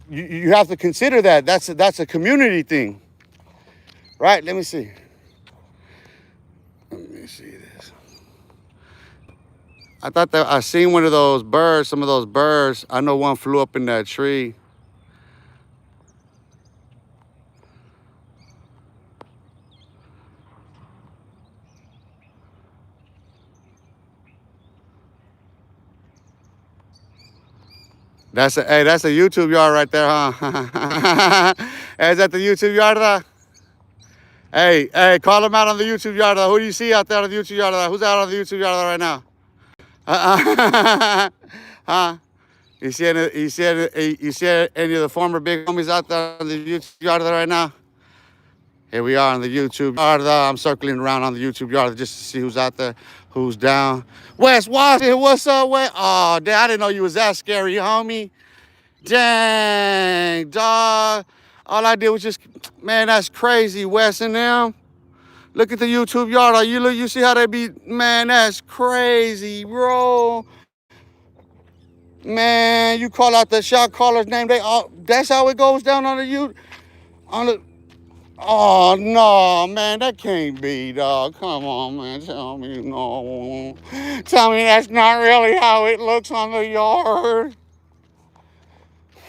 you have to consider that. That's a community thing. Right? Let me see this. I thought that I seen one of those birds, some of those birds. I know one flew up in that tree. That's a YouTube yard right there, huh? Hey, is that the YouTube yard? Hey, call them out on the YouTube yard. Who do you see out there on the YouTube yard? Who's out on the YouTube yard right now? Huh? You see any of the former big homies out there on the YouTube yard right now? Here we are on the YouTube yard. I'm circling around on the YouTube yard just to see who's out there, who's down. Wes Washington, what's up, Wes? Oh, damn, I didn't know you was that scary, homie. Dang, dog. All I did was just, man, that's crazy, Wes and them. Look at the YouTube yard. You see how they be, man, that's crazy, bro. Man, you call out the shot caller's name, that's how it goes down on the oh, no, man, that can't be, dog. Come on, man, tell me no. Tell me that's not really how it looks on the yard.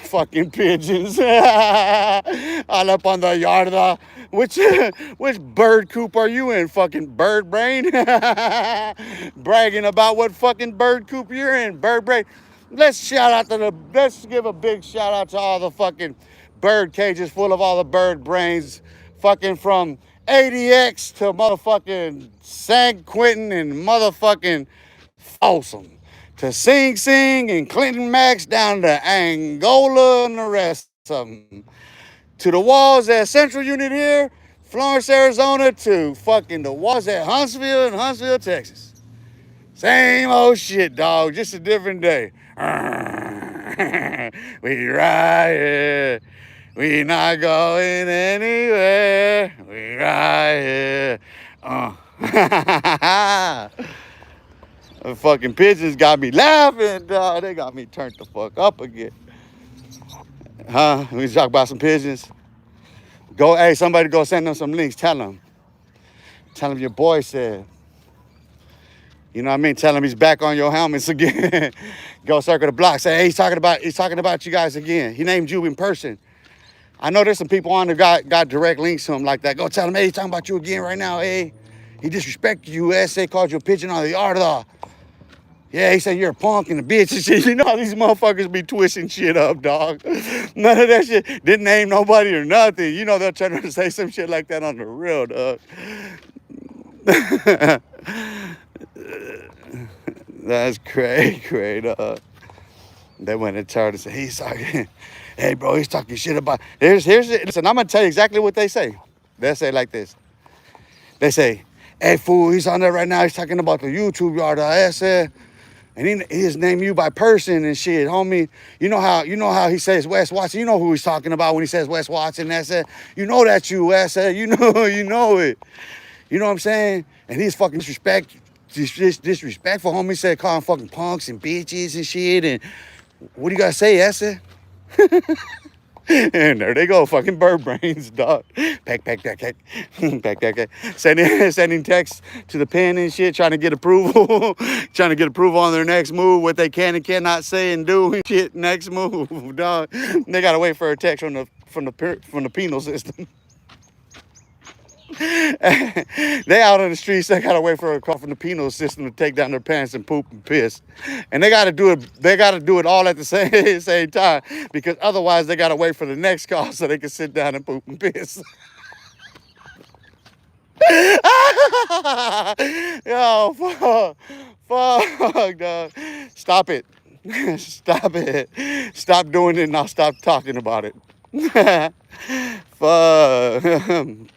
Fucking pigeons. All up on the yard. Which bird coop are you in? Fucking bird brain? Bragging about what fucking bird coop you're in. Bird brain. Let's give a big shout out to all the fucking bird cages full of all the bird brains, fucking from ADX to motherfucking San Quentin and motherfucking Folsom to Sing Sing and Clinton Max down to Angola and the rest of them. To the walls at Central Unit here, Florence, Arizona, to fucking the walls at Huntsville, Texas. Same old shit, dog. Just a different day. We ride here. We not going anywhere. We ride here. The fucking pigeons got me laughing, dog. They got me turned the fuck up again. Huh? We talk about some pigeons. Hey, somebody go send them some links. Tell them your boy said. You know what I mean? Tell him he's back on your helmets again. Go circle the block. Say, hey, he's talking about you guys again. He named you in person. I know there's some people on there got direct links to him like that. Go tell him, hey, he's talking about you again right now. Hey, he disrespected you. SA called you a pigeon on the yard law. Yeah, he said you're a punk and a bitch and shit. You know how these motherfuckers be twisting shit up, dog. None of that shit. Didn't name nobody or nothing. You know they'll turn around and say some shit like that on the real, dog. That's cray, dog. They went and turned and said, he's talking, hey, bro, he's talking shit about, listen, I'm going to tell you exactly what they say. They say like this. They say, hey, fool, he's on there right now. He's talking about the YouTube yard. I said, and he just named you by person and shit, homie. You know how he says Wes Watson. You know who he's talking about when he says Wes Watson. That's it. You know that you, Wes. You know it. You know what I'm saying? And he's fucking disrespectful, homie. Said calling fucking punks and bitches and shit. And what do you gotta say, Essa? And there they go, fucking bird brains, dog. Pack. Sending texts to the pen and shit, trying to get approval. Trying to get approval on their next move, what they can and cannot say and do and shit. Next move, dog. They gotta wait for a text from the penal system. They out on the streets, they gotta wait for a call from the penal system to take down their pants and poop and piss. And they gotta do it all at the same time, because otherwise they gotta wait for the next call so they can sit down and poop and piss. Yo, fuck, dog. Stop it. Stop it. Stop doing it and I'll stop talking about it. Fuck.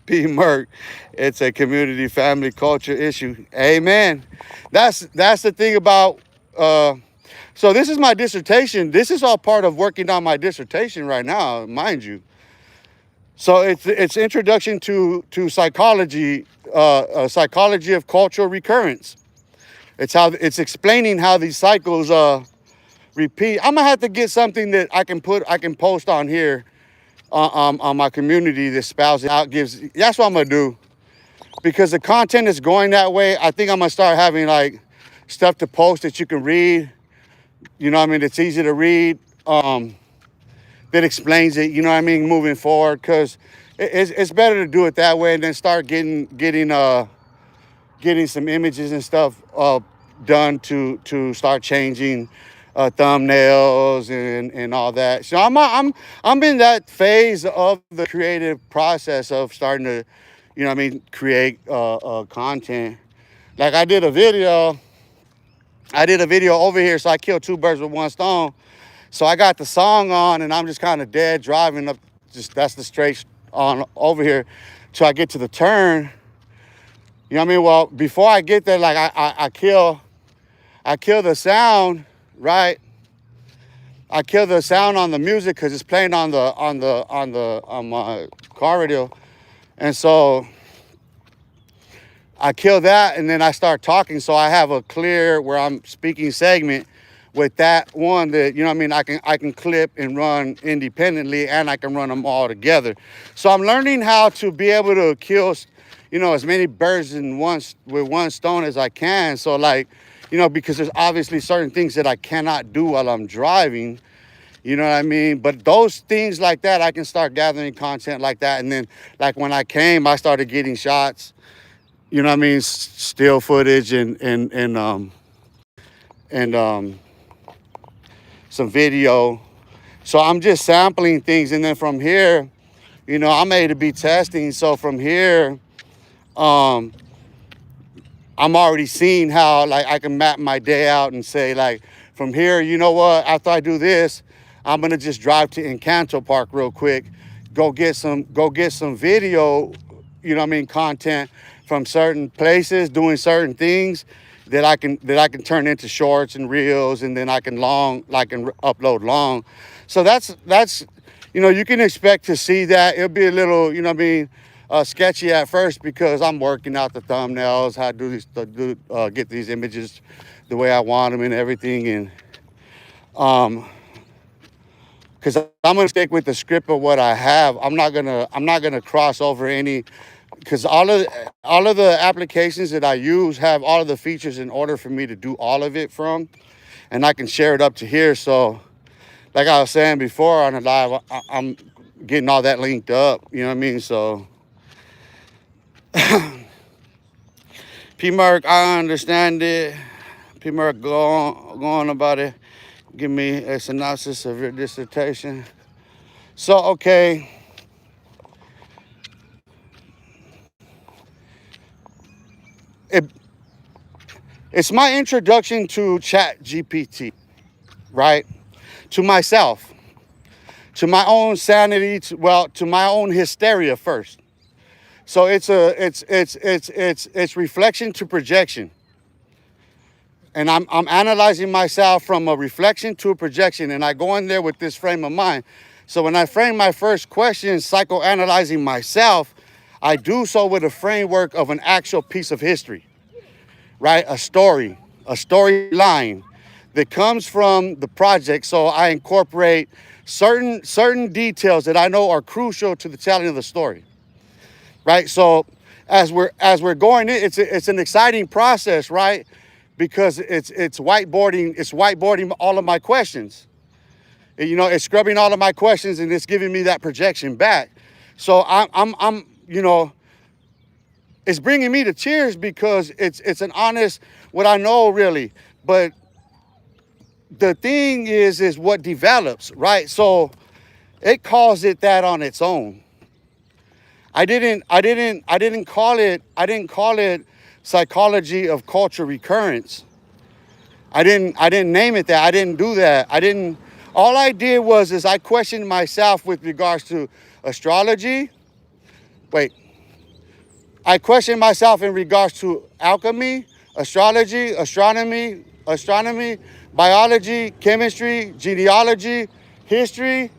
P. Merck. It's a community, family, culture issue. Amen. That's the thing about. So this is my dissertation. This is all part of working on my dissertation right now, mind you. So it's introduction to psychology, psychology of cultural recurrence. It's explaining how these cycles repeat. I'm gonna have to get something that I can post on here on my community that spells it out. That's what I'm gonna do, because the content is going that way. I think I'm gonna start having like stuff to post that you can read. You know what I mean? It's easy to read. That explains it. You know what I mean? Moving forward, because it's better to do it that way and then start getting some images and stuff done to start changing thumbnails and all that. So I'm in that phase of the creative process of starting to, you know what I mean, create content. Like I did a video over here, so I killed two birds with one stone. So I got the song on and I'm just kind of dead driving up, that's the straight on over here till I get to the turn. You know what I mean? Well, before I get there, like I kill the sound, right? I kill the sound on the music because it's playing on my car radio. And so I kill that and then I start talking. So I have a clear where I'm speaking segment with that one that, you know what I mean, I can clip and run independently, and I can run them all together. So I'm learning how to be able to kill, you know, as many birds with one stone as I can. So like, you know, because there's obviously certain things that I cannot do while I'm driving, you know what I mean? But those things like that, I can start gathering content like that. And then like when I came, I started getting shots, you know what I mean? Still footage and some video. So I'm just sampling things, and then from here, you know, I'm A to B testing. So from here, um, I'm already seeing how like I can map my day out and say like from here, you know what? After I do this, I'm gonna just drive to Encanto Park real quick, go get some video, you know what I mean, content from certain places, doing certain things that I can turn into shorts and reels, and then I can upload long. So that's you know, you can expect to see that. It'll be a little, you know what I mean, sketchy at first because I'm working out the thumbnails, how to get these images the way I want them and everything, and because I'm gonna stick with the script of what I have. I'm not gonna cross over any, because all of the applications that I use have all of the features in order for me to do all of it from, and I can share it up to here. So like I was saying before on the live, I'm getting all that linked up, you know what I mean? So P-Mark, I understand it. P-Mark, go on about it. Give me a synopsis of your dissertation. So, okay. It's my introduction to Chat GPT, right? To myself, to my own sanity, to my own hysteria first. So it's reflection to projection. And I'm analyzing myself from a reflection to a projection, and I go in there with this frame of mind. So when I frame my first question, psychoanalyzing myself, I do so with a framework of an actual piece of history, right? A storyline that comes from the project. So I incorporate certain details that I know are crucial to the telling of the story, right? So as we're going in, it's an exciting process, right? Because it's whiteboarding all of my questions. You know, it's scrubbing all of my questions and it's giving me that projection back. So I'm you know, it's bringing me to tears because it's an honest what I know really. But the thing is what develops, right? So it calls it that on its own. I didn't call it psychology of culture recurrence. I didn't name it that. I didn't do that. All I did was I questioned myself with regards to astrology. I questioned myself in regards to alchemy, astrology, astronomy, biology, chemistry, genealogy, history,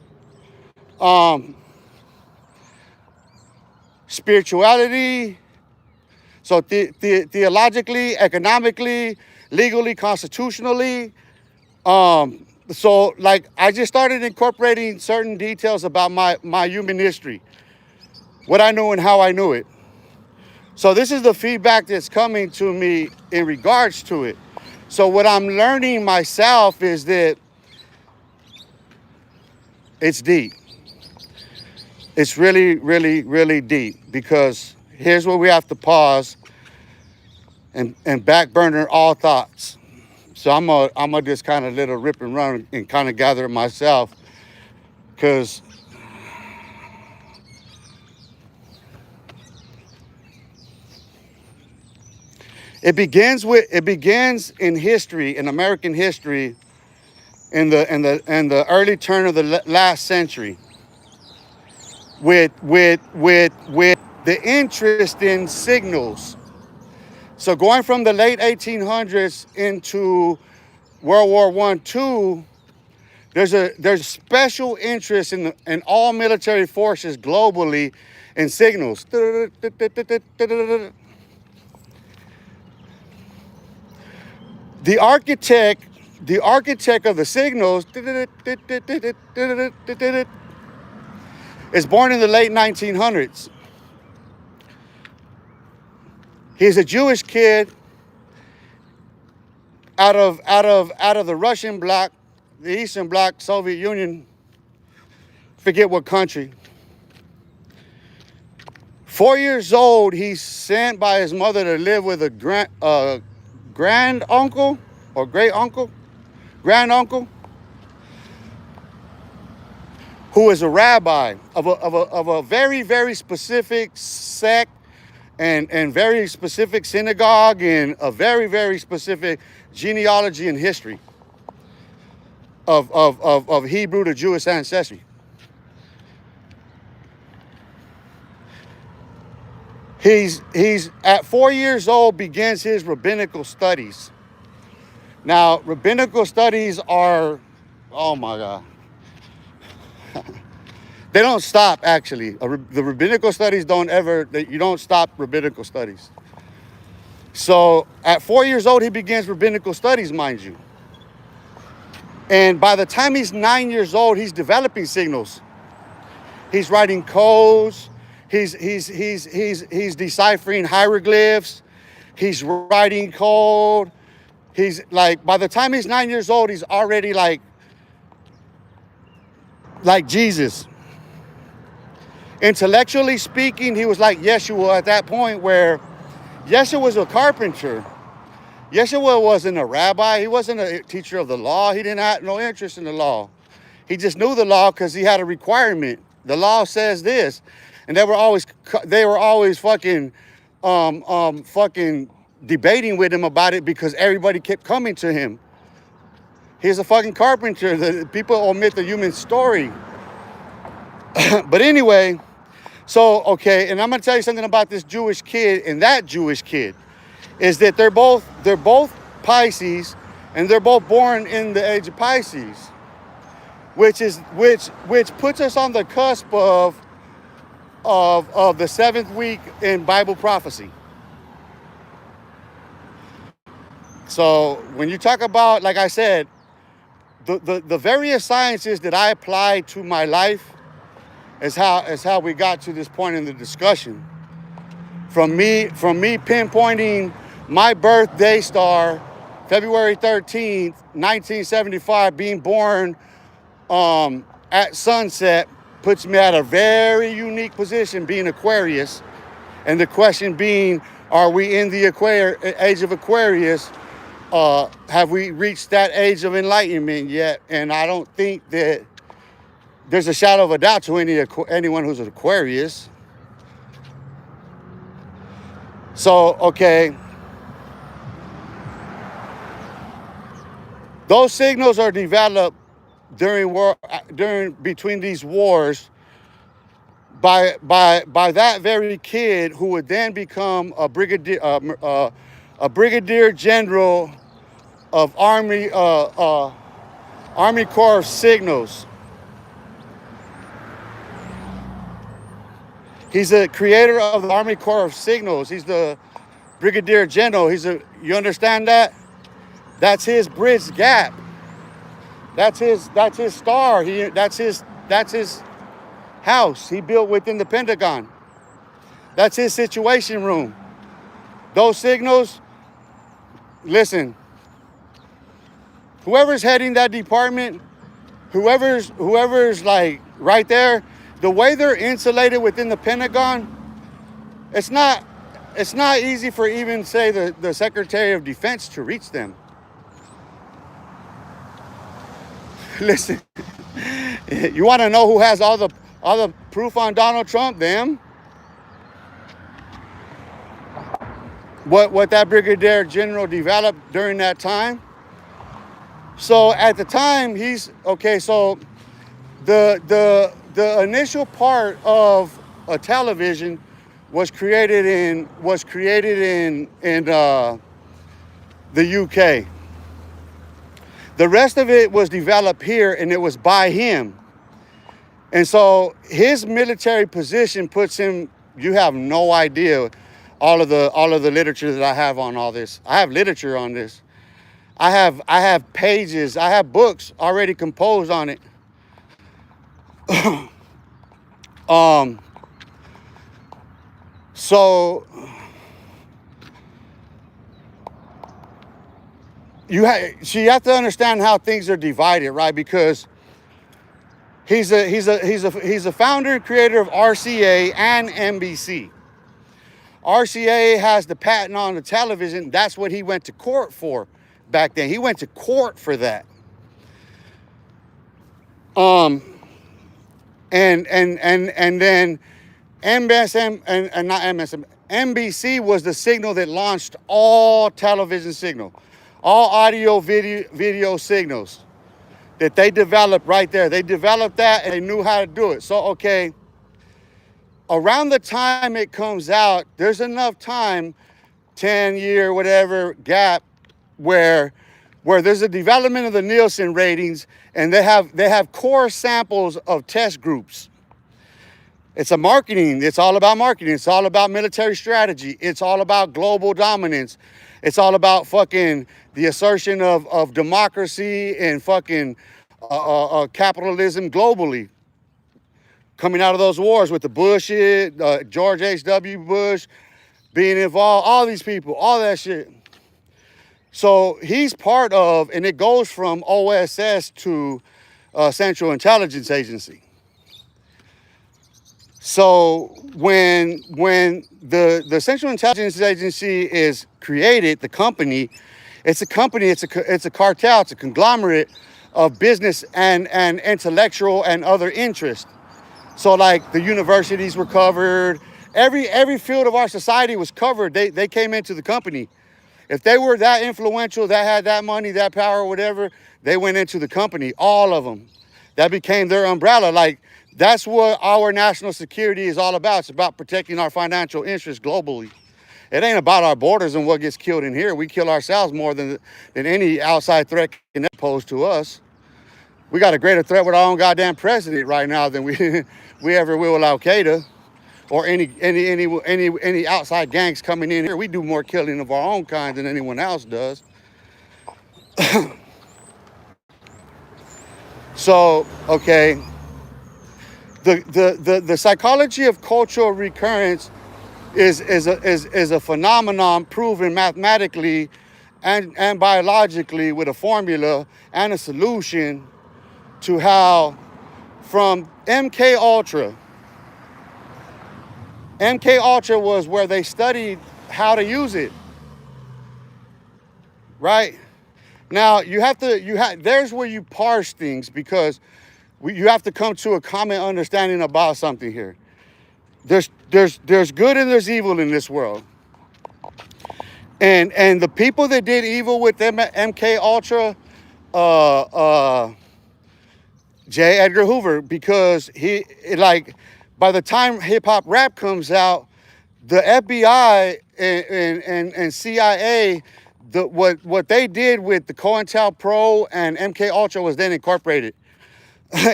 spirituality. So theologically, economically, legally, constitutionally. So like I just started incorporating certain details about my human history, what I knew and how I knew it. So this is the feedback that's coming to me in regards to it. So what I'm learning myself is that it's deep. It's really, really, really deep, because here's where we have to pause and back burner all thoughts. So I'm gonna just kind of let it rip and run and kind of gather it myself, because it begins in history, in American history, in the early turn of the last century, with the interest in signals. So going from the late 1800s into World War I, II, there's special interest in all military forces globally in signals. The architect of the signals is born in the late 1900s. He's a Jewish kid out of the Russian bloc, the Eastern Bloc, Soviet Union, forget what country. 4 years old, he's sent by his mother to live with a grand uncle or great uncle, grand uncle. who is a rabbi of a very, very specific sect and very specific synagogue and a very, very specific genealogy and history of Hebrew to Jewish ancestry. He's at 4 years old, begins his rabbinical studies. Now, rabbinical studies are, oh my God. They don't stop, actually. The rabbinical studies you don't stop rabbinical studies. So at 4 years old, he begins rabbinical studies, mind you. And by the time he's 9 years old, he's developing signals. He's writing codes. He's deciphering hieroglyphs. He's writing code. He's like, by the time he's 9 years old, he's already like Jesus. Intellectually speaking, he was like Yeshua at that point, where Yeshua was a carpenter. Yeshua wasn't a rabbi. He wasn't a teacher of the law. He didn't have no interest in the law. He just knew the law because he had a requirement. The law says this. And they were always fucking debating with him about it because everybody kept coming to him. He's a fucking carpenter. The people omit the human story. But anyway, so, okay, and I'm going to tell you something about this Jewish kid and that Jewish kid, is that they're both Pisces, and they're both born in the age of Pisces, which puts us on the cusp of the 7th week in Bible prophecy. So when you talk about, like I said, the various sciences that I apply to my life is how we got to this point in the discussion. From me pinpointing my birthday star, February 13th, 1975, being born at sunset, puts me at a very unique position, being Aquarius. And the question being, are we in the age of Aquarius? Have we reached that age of enlightenment yet? And I don't think that there's a shadow of a doubt to anyone who's an Aquarius. So, okay. Those signals are developed between these wars by that very kid, who would then become a brigadier general of Army Corps of Signals. He's a creator of the Army Corps of Signals. He's the brigadier general. You understand that? That's his bridge gap. That's his star. That's his house he built within the Pentagon. That's his situation room. Those signals, listen, whoever's heading that department, whoever's like right there, the way they're insulated within the Pentagon, it's not easy for even, say, the Secretary of Defense to reach them. Listen, you want to know who has all the proof on Donald Trump? Them. What that brigadier general developed during that time. So at the time, so the initial part of a television was created in the UK. The rest of it was developed here, and it was by him. And so his military position puts him, you have no idea all of the literature that I have on all this. I have literature on this. I have pages, I have books already composed on it. So you have to understand how things are divided, right? Because he's a founder and creator of RCA and NBC. RCA has the patent on the television. That's what he went to court for back then. He went to court for that. And then MSM and not MSM, NBC was the signal that launched all television signal, all audio video signals that they developed right there. They developed that and they knew how to do it. So okay, around the time it comes out, there's enough time, 10-year whatever gap, where there's a development of the Nielsen ratings, and they have core samples of test groups. It's all about marketing. It's all about military strategy. It's all about global dominance. It's all about fucking the assertion of democracy and fucking capitalism globally. Coming out of those wars with the Bush, George H.W. Bush being involved, all these people, all that shit. So he's part of, and it goes from OSS to Central Intelligence Agency. So when the Central Intelligence Agency is created, the company, it's a cartel, it's a conglomerate of business and intellectual and other interests. So like the universities were covered, every field of our society was covered. They came into the company. If they were that influential, that had that money, that power, whatever, they went into the company, all of them. That became their umbrella. Like, that's what our national security is all about. It's about protecting our financial interests globally. It ain't about our borders and what gets killed in here. We kill ourselves more than any outside threat can pose to us. We got a greater threat with our own goddamn president right now than we ever will with Al Qaeda or any outside gangs coming in here. We do more killing of our own kind than anyone else does. So, okay. The psychology of cultural recurrence is a phenomenon proven mathematically and biologically with a formula and a solution to how from MK Ultra was where they studied how to use it, right? Now there's where you parse things, because you have to come to a common understanding about something here. There's good and there's evil in this world. And the people that did evil with MK Ultra, J. Edgar Hoover, because by the time hip hop rap comes out, the FBI and CIA, what they did with the COINTELPRO and MK Ultra was then incorporated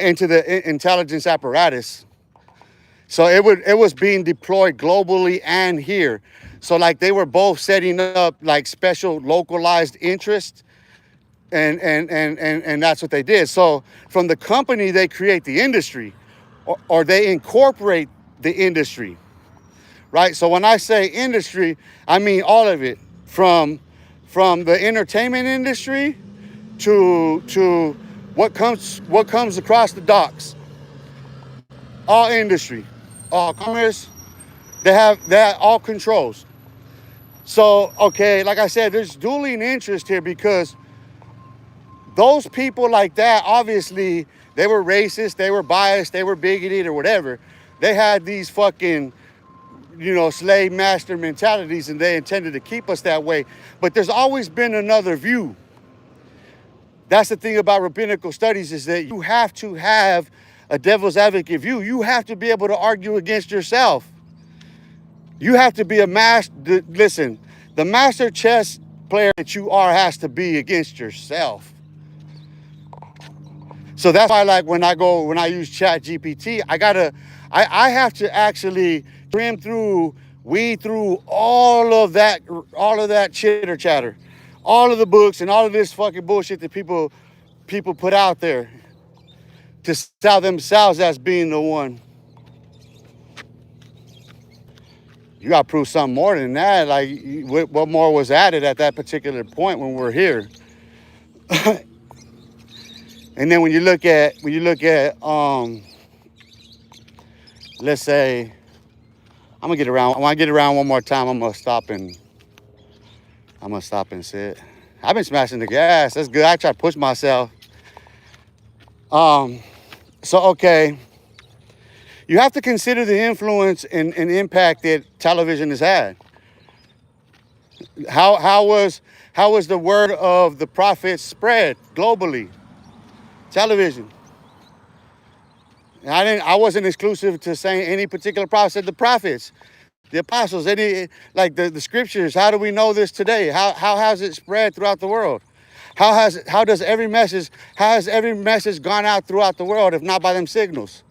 into the intelligence apparatus. So it was being deployed globally and here. So like they were both setting up like special localized interests, and that's what they did. So from the company, they create the industry, or they incorporate the industry, right? So when I say industry, I mean all of it, from the entertainment industry to what comes across the docks. All industry, all commerce, they have all controls. So, okay, like I said, there's dueling interest here, because those people like that, obviously, they were racist, they were biased, they were bigoted or whatever. They had these fucking, slave master mentalities, and they intended to keep us that way. But there's always been another view. That's the thing about rabbinical studies, is that you have to have a devil's advocate view. You have to be able to argue against yourself. You have to be a master. Listen, the master chess player that you are has to be against yourself. So that's why, like, when I use Chat GPT, I have to actually weed through all of that chitter chatter, all of the books and all of this fucking bullshit that people put out there to sell themselves as being the one. You got to prove something more than that. Like, what more was added at that particular point when we're here? And then when you look at, let's say, I'm gonna get around. When I get around one more time, I'm gonna stop and sit. I've been smashing the gas. That's good. I try to push myself. So okay. You have to consider the influence and impact that television has had. How was the word of the prophets spread globally? Television. And I wasn't exclusive to saying any particular prophet. Said the prophets, the apostles, any like the scriptures. How do we know this today? How has it spread throughout the world? How has every message gone out throughout the world if not by them signals?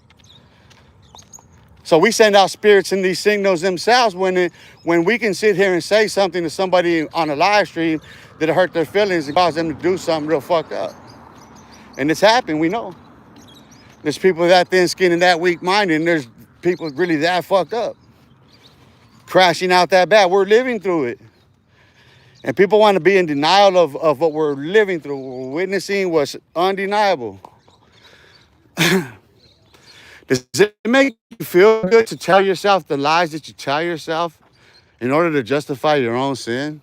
So we send out spirits in these signals themselves when we can sit here and say something to somebody on a live stream that hurt their feelings and cause them to do something real fucked up. And it's happened, we know. There's people that thin-skinned and that weak-minded, and there's people really that fucked up. Crashing out that bad. We're living through it. And people want to be in denial of what we're living through. What we're witnessing was undeniable. Does it make you feel good to tell yourself the lies that you tell yourself in order to justify your own sin?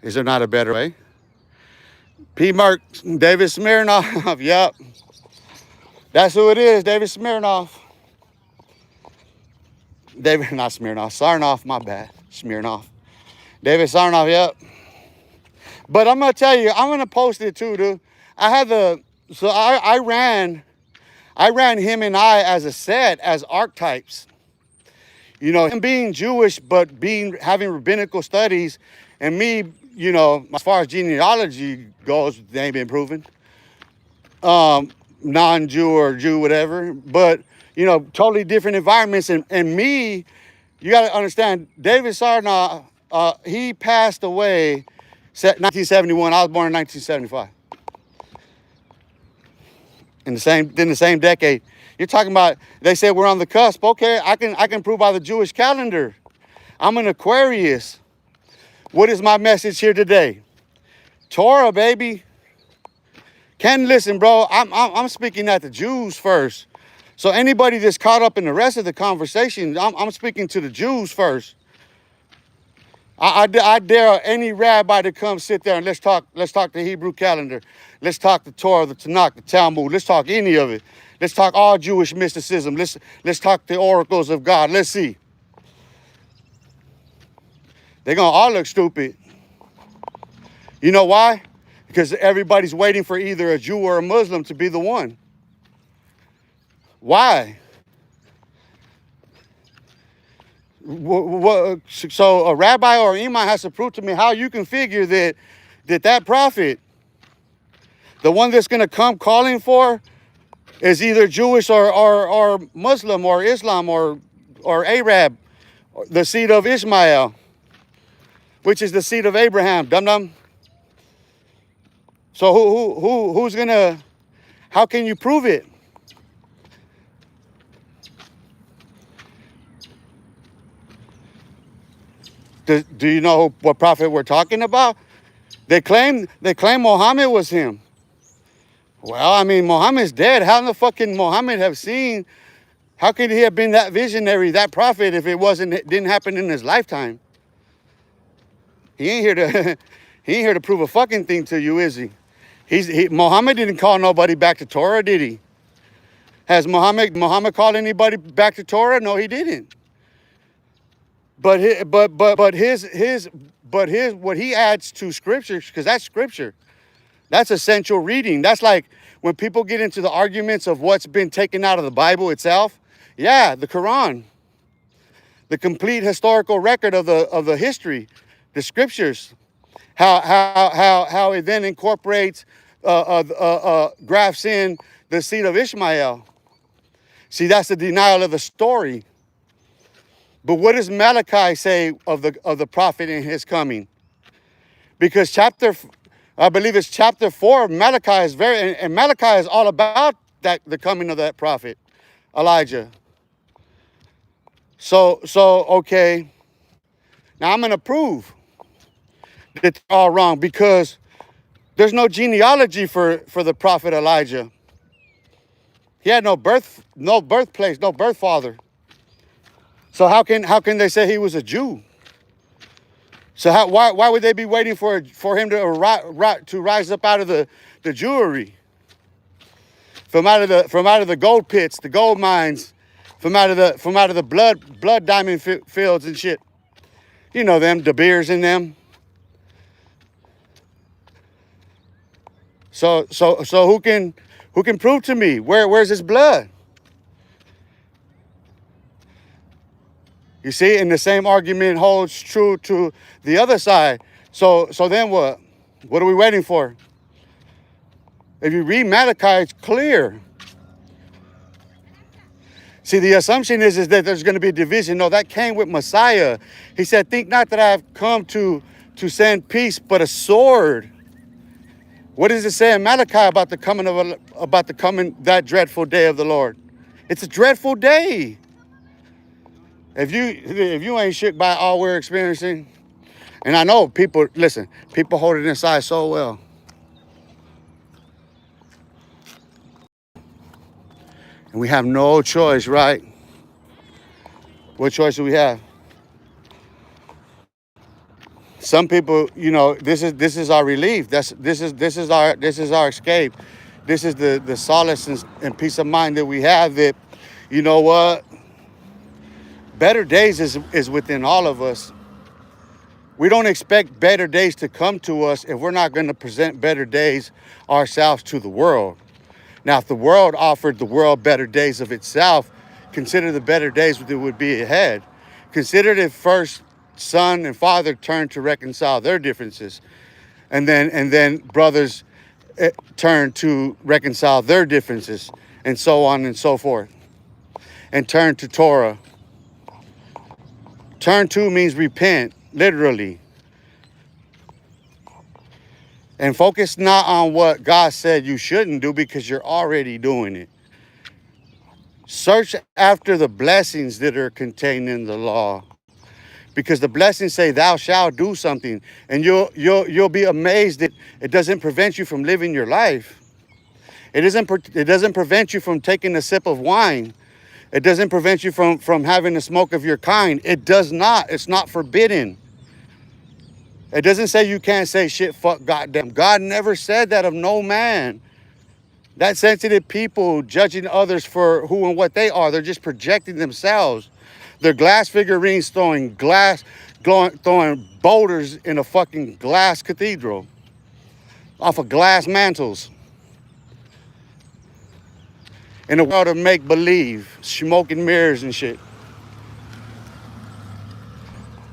Is there not a better way? P. Mark, David Smirnoff, yep. That's who it is, David Smirnoff. Not Smirnoff, Sarnoff, my bad, Smirnoff. David Sarnoff, yep. But I'm gonna tell you, I'm gonna post it too, dude. I ran him and I as a set, as archetypes. You know, him being Jewish, but having rabbinical studies, and me, you know, as far as genealogy goes, they ain't been proven. Non-Jew or Jew, whatever. But, you know, totally different environments. And me, you got to understand, David Sarnoff, he passed away 1971. I was born in 1975. In the same decade. You're talking about, they said we're on the cusp. Okay, I can prove by the Jewish calendar. I'm an Aquarius. What is my message here today? Torah, baby. Ken, listen, bro, I'm speaking at the Jews first. So anybody that's caught up in the rest of the conversation, I'm speaking to the Jews first. I dare any rabbi to come sit there and let's talk the Hebrew calendar. Let's talk the Torah, the Tanakh, the Talmud. Let's talk any of it. Let's talk all Jewish mysticism. Let's talk the oracles of God. Let's see. They're going to all look stupid. You know why? Because everybody's waiting for either a Jew or a Muslim to be the one. Why? So a rabbi or imam has to prove to me how you can figure that prophet, the one that's going to come calling for, is either Jewish or Muslim or Islam or Arab, the seed of Ishmael, which is the seed of Abraham. Dum-dum. So who's going to, how can you prove it? Do you know what prophet we're talking about? They claim Muhammad was him. Well, I mean, Muhammad's dead. How in the fuck can Muhammad have seen? How could he have been that visionary, that prophet, if it didn't happen in his lifetime? He ain't here to prove a fucking thing to you, is he? Muhammad didn't call nobody back to Torah, did he? Has Muhammad called anybody back to Torah? No, he didn't. But his what he adds to scripture, because that's scripture. That's essential reading. That's like when people get into the arguments of what's been taken out of the Bible itself. Yeah, the Quran, the complete historical record of the history, the scriptures, how it then incorporates, grafts in the seed of Ishmael. See, that's the denial of the story. But what does Malachi say of the prophet and his coming? Because I believe it's chapter 4 of Malachi and Malachi is all about the coming of that prophet, Elijah. So okay. Now I'm going to prove that they're all wrong because there's no genealogy for the prophet Elijah. He had no birthplace, no birth father. So how can they say he was a Jew? So why would they be waiting for him to rise up out of the Jewry? from out of the gold pits, the gold mines, from out of the blood diamond fields and shit. You know them, De Beers in them. So who can prove to me where's his blood? You see, and the same argument holds true to the other side. So then what? What are we waiting for? If you read Malachi, it's clear. See, the assumption is that there's going to be a division. No, that came with Messiah. He said, think not that I have come to send peace, but a sword. What does it say in Malachi about the coming that dreadful day of the Lord? It's a dreadful day. If you ain't shook by all we're experiencing, and I know people hold it inside so well. And we have no choice, right? What choice do we have? Some people, this is our relief. This is our escape. This is the solace and peace of mind that we have, that, you know what? Better days is within all of us. We don't expect better days to come to us if we're not going to present better days ourselves to the world. Now, if the world offered the world better days of itself, consider the better days that would be ahead. Consider if first son and father turned to reconcile their differences, and then brothers turn to reconcile their differences, and so on and so forth, and turn to Torah. Turn to means repent, literally. And focus not on what God said you shouldn't do, because you're already doing it. Search after the blessings that are contained in the law, because the blessings say thou shalt do something, and you'll be amazed that it doesn't prevent you from living your life. It doesn't prevent you from taking a sip of wine. It doesn't prevent you from having a smoke of your kind. It does not. It's not forbidden. It doesn't say you can't say shit, fuck, goddamn. God never said that of no man. That sensitive people judging others for who and what they are, they're just projecting themselves. They're glass figurines throwing boulders in a fucking glass cathedral off of glass mantles. In a world of make-believe, smoke and mirrors and shit.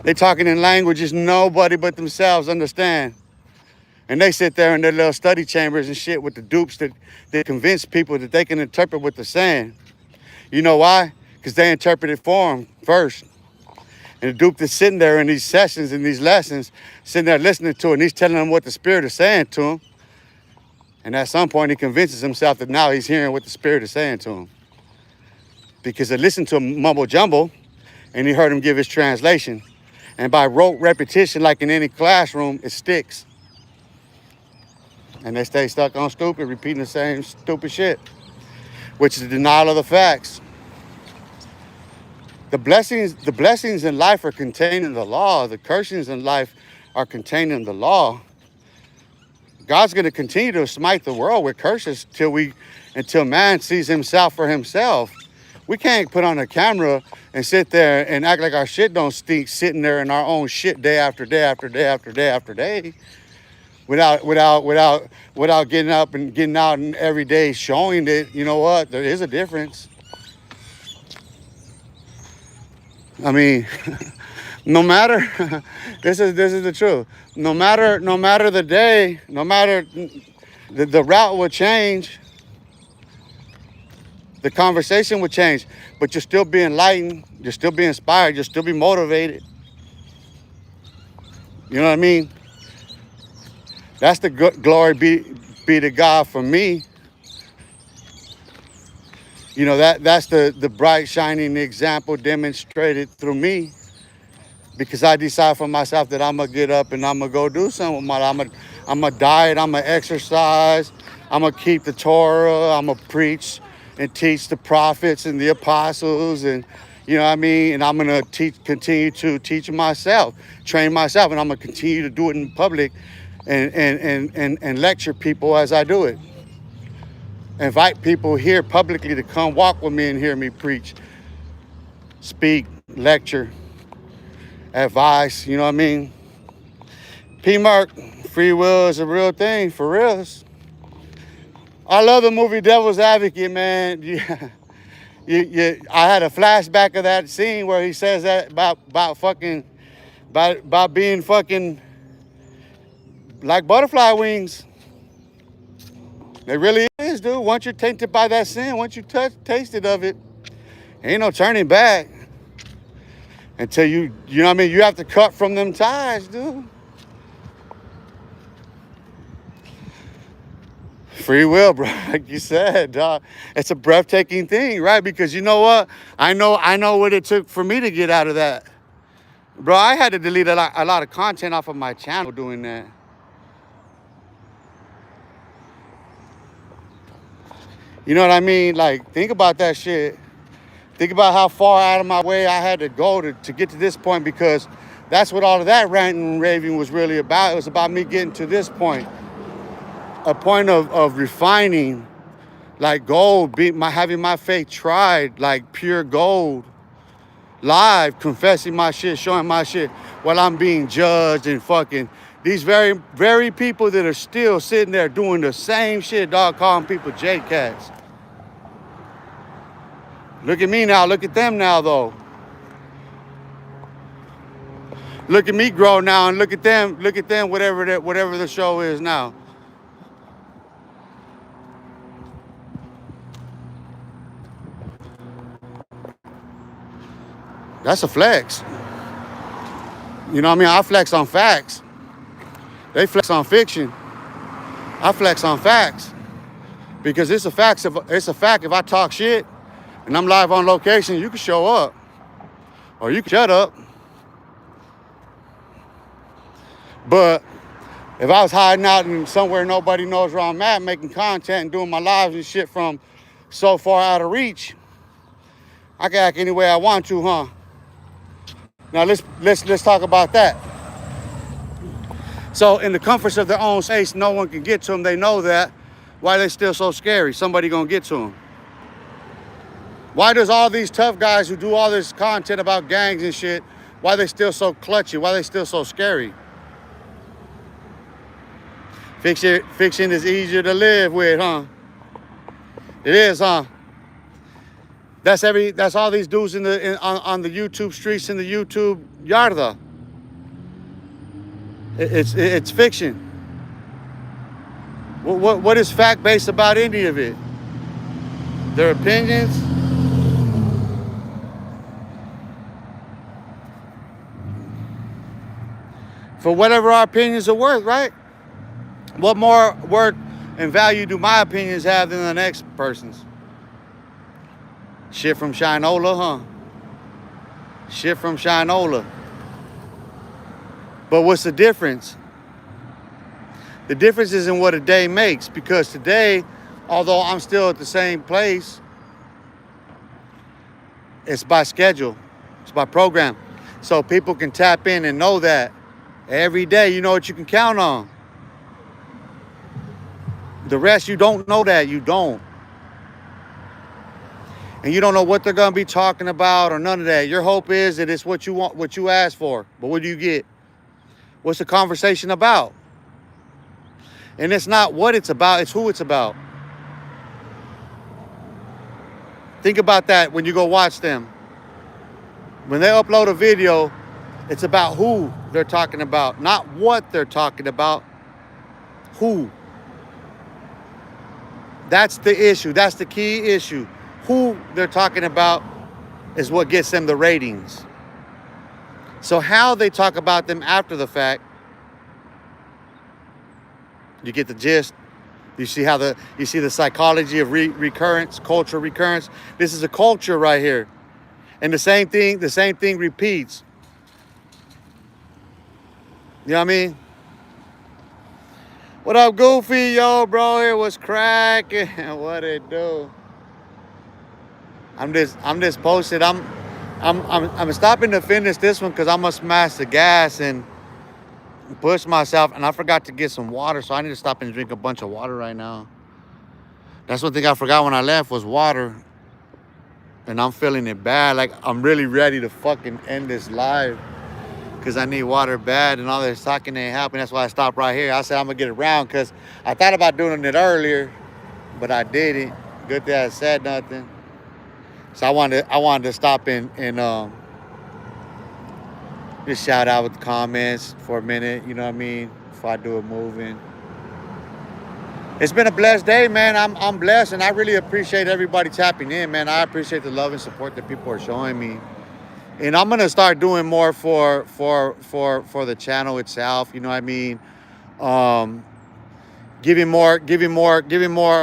They talking in languages nobody but themselves understand. And they sit there in their little study chambers and shit with the dupes that convince people that they can interpret what they're saying. You know why? Because they interpret it for them first. And the dupe that's sitting there in these sessions and these lessons, sitting there listening to it, and he's telling them what the Spirit is saying to him. And at some point, he convinces himself that now he's hearing what the Spirit is saying to him. Because they listened to him mumble jumble, and he heard him give his translation. And by rote repetition, like in any classroom, it sticks. And they stay stuck on stupid, repeating the same stupid shit, which is a denial of the facts. The blessings in life are contained in the law. The cursings in life are contained in the law. God's going to continue to smite the world with curses until man sees himself for himself. We can't put on a camera and sit there and act like our shit don't stink, sitting there in our own shit day after day after day after day after day, without getting up and getting out and every day showing that, you know what, there is a difference. I mean, no matter, this is the truth. No matter the day, no matter the route will change. The conversation will change, but you'll still be enlightened. You'll still be inspired. You'll still be motivated. You know what I mean? That's the glory be to God for me. You know, that's the bright, shining example demonstrated through me, because I decide for myself that I'm going to get up and I'm going to go do something with my life. I'm going to diet. I'm going to exercise. I'm going to keep the Torah. I'm going to preach and teach the prophets and the apostles, and you know what I mean? And I'm going to continue to teach myself, train myself, and I'm going to continue to do it in public and lecture people as I do it. invite people here publicly to come walk with me and hear me preach, speak, lecture, advice, you know what I mean? P-Mark, free will is a real thing, for real. I love the movie Devil's Advocate, man. Yeah, I had a flashback of that scene where he says that about being fucking like butterfly wings. It really is, dude. Once you're tainted by that sin, once you tasted of it, ain't no turning back. Until you know what I mean? You have to cut from them ties, dude. Free will, bro, like you said, dog. It's a breathtaking thing, right? Because you know what? I know what it took for me to get out of that. Bro, I had to delete a lot of content off of my channel doing that. You know what I mean? Like, think about that shit. Think about how far out of my way I had to go to get to this point, because that's what all of that ranting and raving was really about. It was about me getting to this point. A point of refining, like gold, having my faith tried like pure gold, live, confessing my shit, showing my shit while I'm being judged and fucking these very, very people that are still sitting there doing the same shit, dog, calling people J-Cats. Look at me now, look at them now, though. Look at me grow now and look at them, whatever the show is now. That's a flex. You know what I mean? I flex on facts. They flex on fiction. I flex on facts. Because it's a fact if I talk shit and I'm live on location, you can show up. Or you can shut up. But if I was hiding out in somewhere nobody knows where I'm at, making content and doing my lives and shit from so far out of reach, I can act any way I want to, huh? Now let's talk about that. So in the comforts of their own space, no one can get to them. They know that. Why are they still so scary? Somebody gonna get to them. Why does all these tough guys who do all this content about gangs and shit, why they still so clutchy? Why they still so scary? Fiction is easier to live with, huh? It is, huh? That's all these dudes on the YouTube streets in the YouTube yarda. It's fiction. What is fact based about any of it? Their opinions. For whatever our opinions are worth, right? What more worth and value do my opinions have than the next person's? Shit from Shinola, huh? Shit from Shinola. But what's the difference? The difference is in what a day makes, because today, although I'm still at the same place, it's by schedule, it's by program. So people can tap in and know that every day, you know what you can count on. The rest, you don't know that, you don't. And you don't know what they're gonna be talking about or none of that. Your hope is that it's what you want, what you ask for. But what do you get? What's the conversation about? And it's not what it's about, it's who it's about. Think about that when you go watch them. When they upload a video, it's about who they're talking about, not what they're talking about. Who? That's the issue. That's the key issue. Who they're talking about is what gets them the ratings. So how they talk about them after the fact, you get the gist. You see the psychology of recurrence, cultural recurrence. This is a culture right here. And the same thing repeats. You know what I mean? What up, Goofy? Yo, bro, it was cracking. What it do? I'm just posted. I'm stopping to finish this one because I'm gonna smash the gas and push myself, and I forgot to get some water, so I need to stop and drink a bunch of water right now. That's one thing I forgot when I left was water. And I'm feeling it bad. Like, I'm really ready to fucking end this live. Because I need water bad and all this talking ain't happening. That's why I stopped right here. I said I'm going to get around because I thought about doing it earlier, but I didn't. Good thing I said nothing. So I wanted to stop and just shout out with the comments for a minute, you know what I mean? Before I do a moving. It's been a blessed day, man. I'm blessed, and I really appreciate everybody tapping in, man. I appreciate the love and support that people are showing me. And I'm gonna start doing more for the channel itself. You know what I mean? Giving more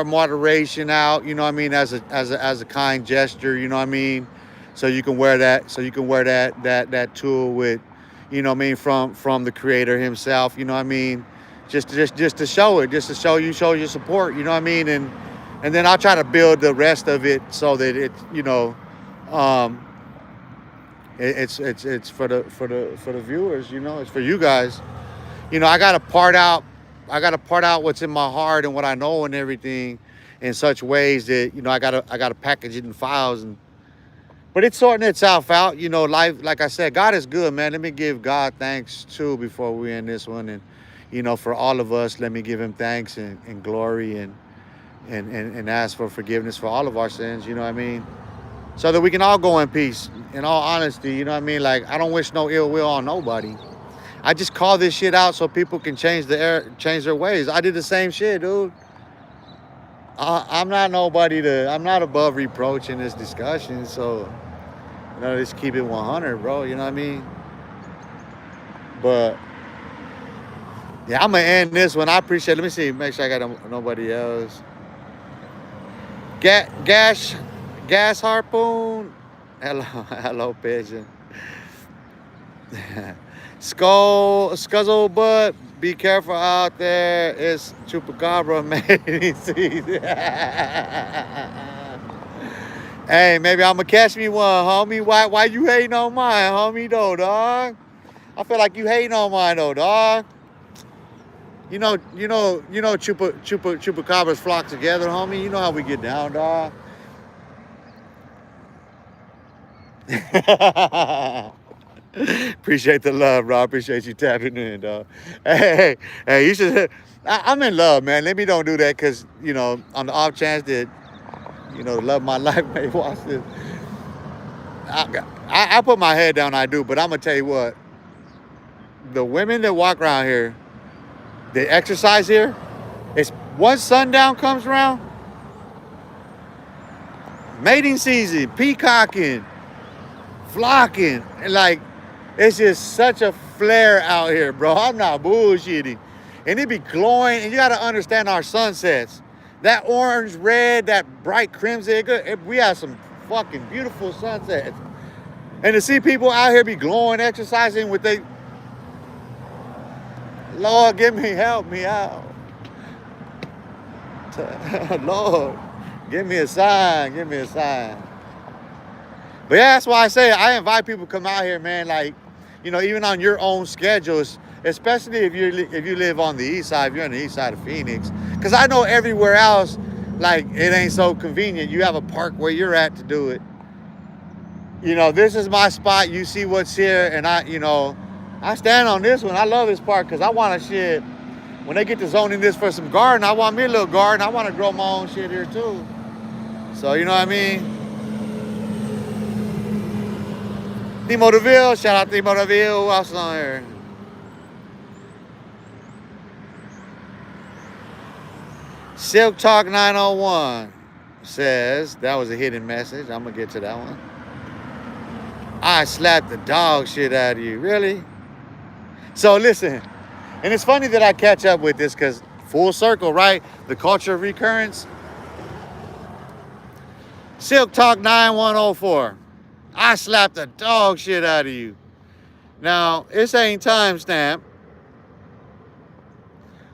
moderation out. You know what I mean? As a kind gesture. You know what I mean? So you can wear that. So you can wear that tool with, you know what I mean, from the creator himself. You know what I mean? Just to show it, just to show your support. You know what I mean? And then I'll try to build the rest of it so that it, you know. It's for the viewers, you know. It's for you guys. You know, I gotta part out what's in my heart and what I know and everything in such ways that, you know, I gotta package it in files. But it's sorting itself out. You know, life, like I said, God is good, man. Let me give God thanks too before we end this one. And, you know, for all of us, let me give him thanks and glory and ask for forgiveness for all of our sins, you know what I mean? So that we can all go in peace, in all honesty, you know what I mean? Like, I don't wish no ill will on nobody. I just call this shit out so people can change their ways. I did the same shit, dude. I'm not above reproach in this discussion, so, you know, just keep it 100, bro, you know what I mean? But, yeah, I'm gonna end this one. I appreciate it. Let me see, make sure I got nobody else. Gas harpoon. Hello, pigeon. Scuzzle butt. Be careful out there. It's chupacabra mating season. Hey, maybe I'm gonna catch me one, homie. Why you hating on mine, homie? Though, dog. I feel like you hating on mine, though, dog. You know, chupacabras flock together, homie. You know how we get down, dog. Appreciate the love, bro. Appreciate you tapping in, dog. Hey, you should. I'm in love, man. Let me don't do that, because, you know, on the off chance that, you know, love my life may watch this. I put my head down, I do, but I'm gonna tell you what. The women that walk around here, they exercise here. It's once sundown comes around, mating season, peacocking, flocking, and like, it's just such a flare out here, bro. I'm not bullshitting. And it be glowing, and you gotta understand our sunsets. That orange, red, that bright crimson, we have some fucking beautiful sunsets. And to see people out here be glowing, exercising with they, Lord, help me out. Lord, give me a sign. But yeah, that's why I say I invite people to come out here, man. Like, you know, even on your own schedules, especially if you live on the east side, if you're on the east side of Phoenix. Because I know everywhere else, like, it ain't so convenient. You have a park where you're at to do it. You know, this is my spot. You see what's here, and I stand on this one. I love this park because I want to shit. When they get to zoning this for some garden, I want me a little garden. I want to grow my own shit here too. So, you know what I mean? Timo DeVille, shout out Timo DeVille. Who else is on here? Silk Talk 901 says, that was a hidden message. I'm going to get to that one. I slapped the dog shit out of you. Really? So listen, and it's funny that I catch up with this because full circle, right? The culture of recurrence. Silk Talk 9104. I slapped the dog shit out of you. Now, this ain't timestamp,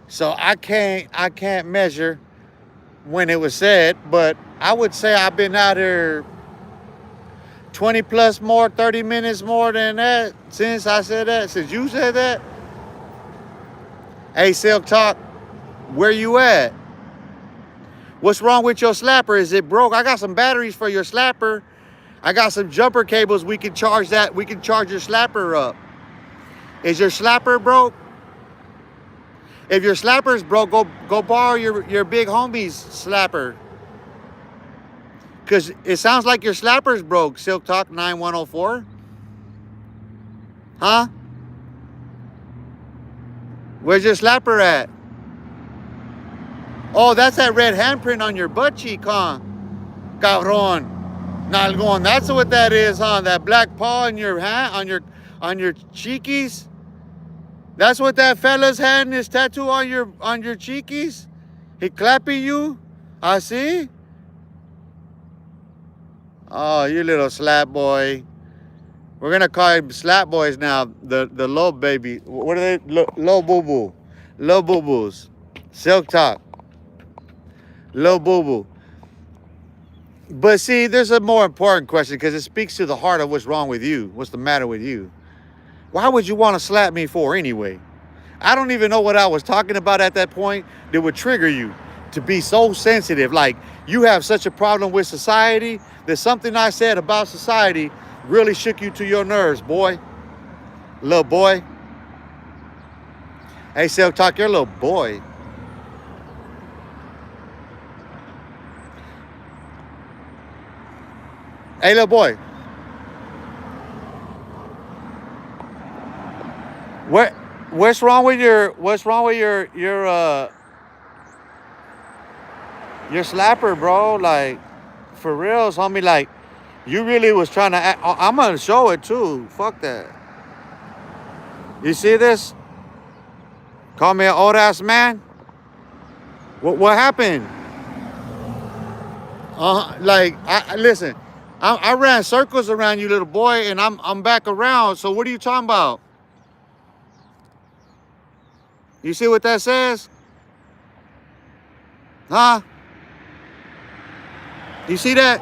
so I can't measure when it was said, but I would say I've been out here 20 plus more, 30 minutes more than that since I said that, since you said that. Hey, Silk Talk, where you at? What's wrong with your slapper? Is it broke? I got some batteries for your slapper. I got some jumper cables. We can charge that. We can charge your slapper up. Is your slapper broke? If your slapper's broke, go borrow your big homie's slapper. Because it sounds like your slapper's broke, Silk Talk 9104. Huh? Where's your slapper at? Oh, that's that red handprint on your butt cheek, huh? Cabron. Nalgon. That's what that is, huh? That black paw in your hand, on your cheekies. That's what that fella's had in his tattoo on your cheekies. He clapping you. I see. Oh, you little slap boy. We're gonna call him slap boys now. The low baby. What are they? Low boo boo. Low boo boos. Silk Talk. Low boo boo. But see, there's a more important question because it speaks to the heart of what's wrong with you. What's the matter with you? Why would you want to slap me for anyway? I don't even know what I was talking about at that point that would trigger you to be so sensitive. Like you have such a problem with society that something I said about society really shook you to your nerves, boy. Little boy. Hey, Silk Talk, you're a little boy. Hey, little boy. What's wrong with your slapper, bro? Like, for reals, homie. Like, you really was trying to act. I'm gonna show it too. Fuck that. You see this? Call me an old ass man. What happened? Like, listen. I ran circles around you, little boy, and I'm back around. So what are you talking about? You see what that says? Huh? You see that?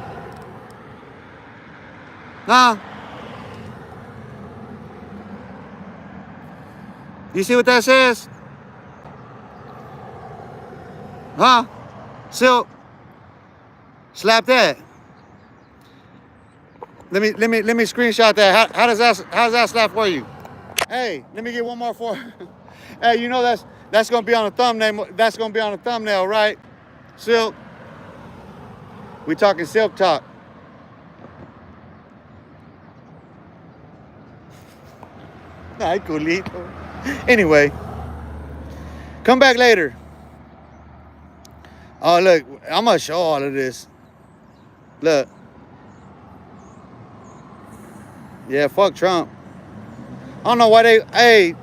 Huh? You see what that says? Huh? Silk. Slap that. Let me screenshot that. How's that slap for you? Hey, let me get one more for. Hey, you know that's gonna be on the thumbnail. That's gonna be on the thumbnail, right? Silk. We talking Silk Talk. Ay, culito. Anyway, come back later. Oh, look, I'm gonna show all of this. Look. Yeah, fuck Trump. I don't know why they, hey,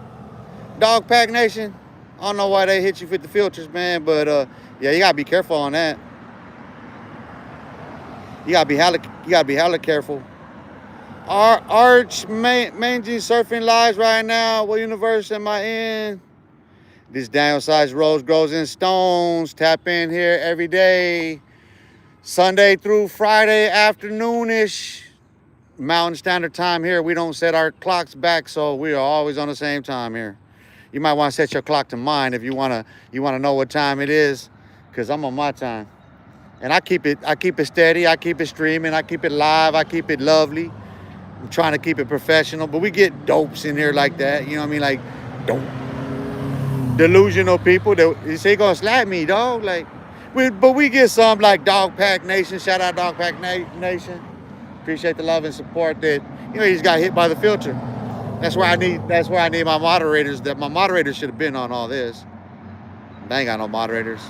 Dog Pack Nation, I don't know why they hit you with the filters, man, but yeah, you gotta be careful on that. You gotta be hella careful. Arch managing surfing lives right now. What universe am I in? This Daniel Saiz rose grows in stones. Tap in here every day, Sunday through Friday afternoonish. Mountain Standard Time here. We don't set our clocks back, so we are always on the same time here. You might want to set your clock to mine if you wanna know what time it is, because I'm on my time. And I keep it steady, I keep it streaming, I keep it live, I keep it lovely. I'm trying to keep it professional, but we get dopes in here like that, you know what I mean? Like dope. Delusional people that you say gonna slap me, dog. Like but we get some like Dog Pack Nation. Shout out Dog Pack Nation. Appreciate the love and support that, you know, he's got hit by the filter. That's where I need my moderators. That my moderators should have been on all this. They ain't got no moderators.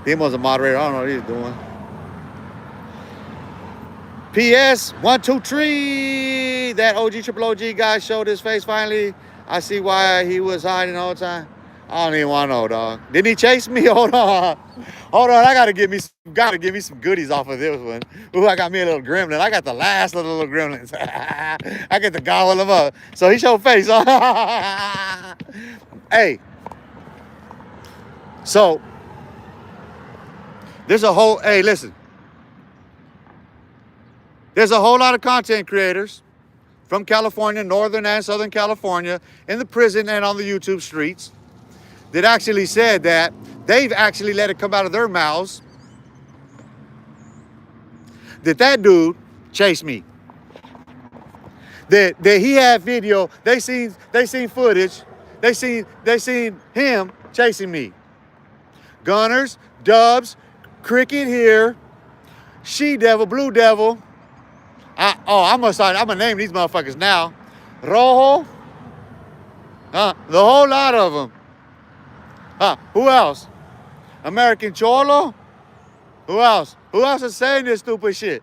Demo's a moderator. I don't know what he's doing. P.S. 1, 2, 3. That triple OG guy showed his face finally. I see why he was hiding all the time. I don't even want to know, dog. Didn't he chase me? Hold on. I gotta give me some goodies off of this one. Ooh, I got me a little gremlin. I got the last of the little gremlins. I get to gobble them up. So he showed face. Hey. So there's a whole. Hey, listen. There's a whole lot of content creators from California, Northern and Southern California, in the prison and on the YouTube streets that actually said that they've actually let it come out of their mouths that dude chased me. That he had video, they seen footage, they seen him chasing me. Gunners, Dubs, Cricket here, She Devil, Blue Devil. I'm gonna name these motherfuckers now. Rojo, the whole lot of them. Who else? American Cholo. Who else? Who else is saying this stupid shit?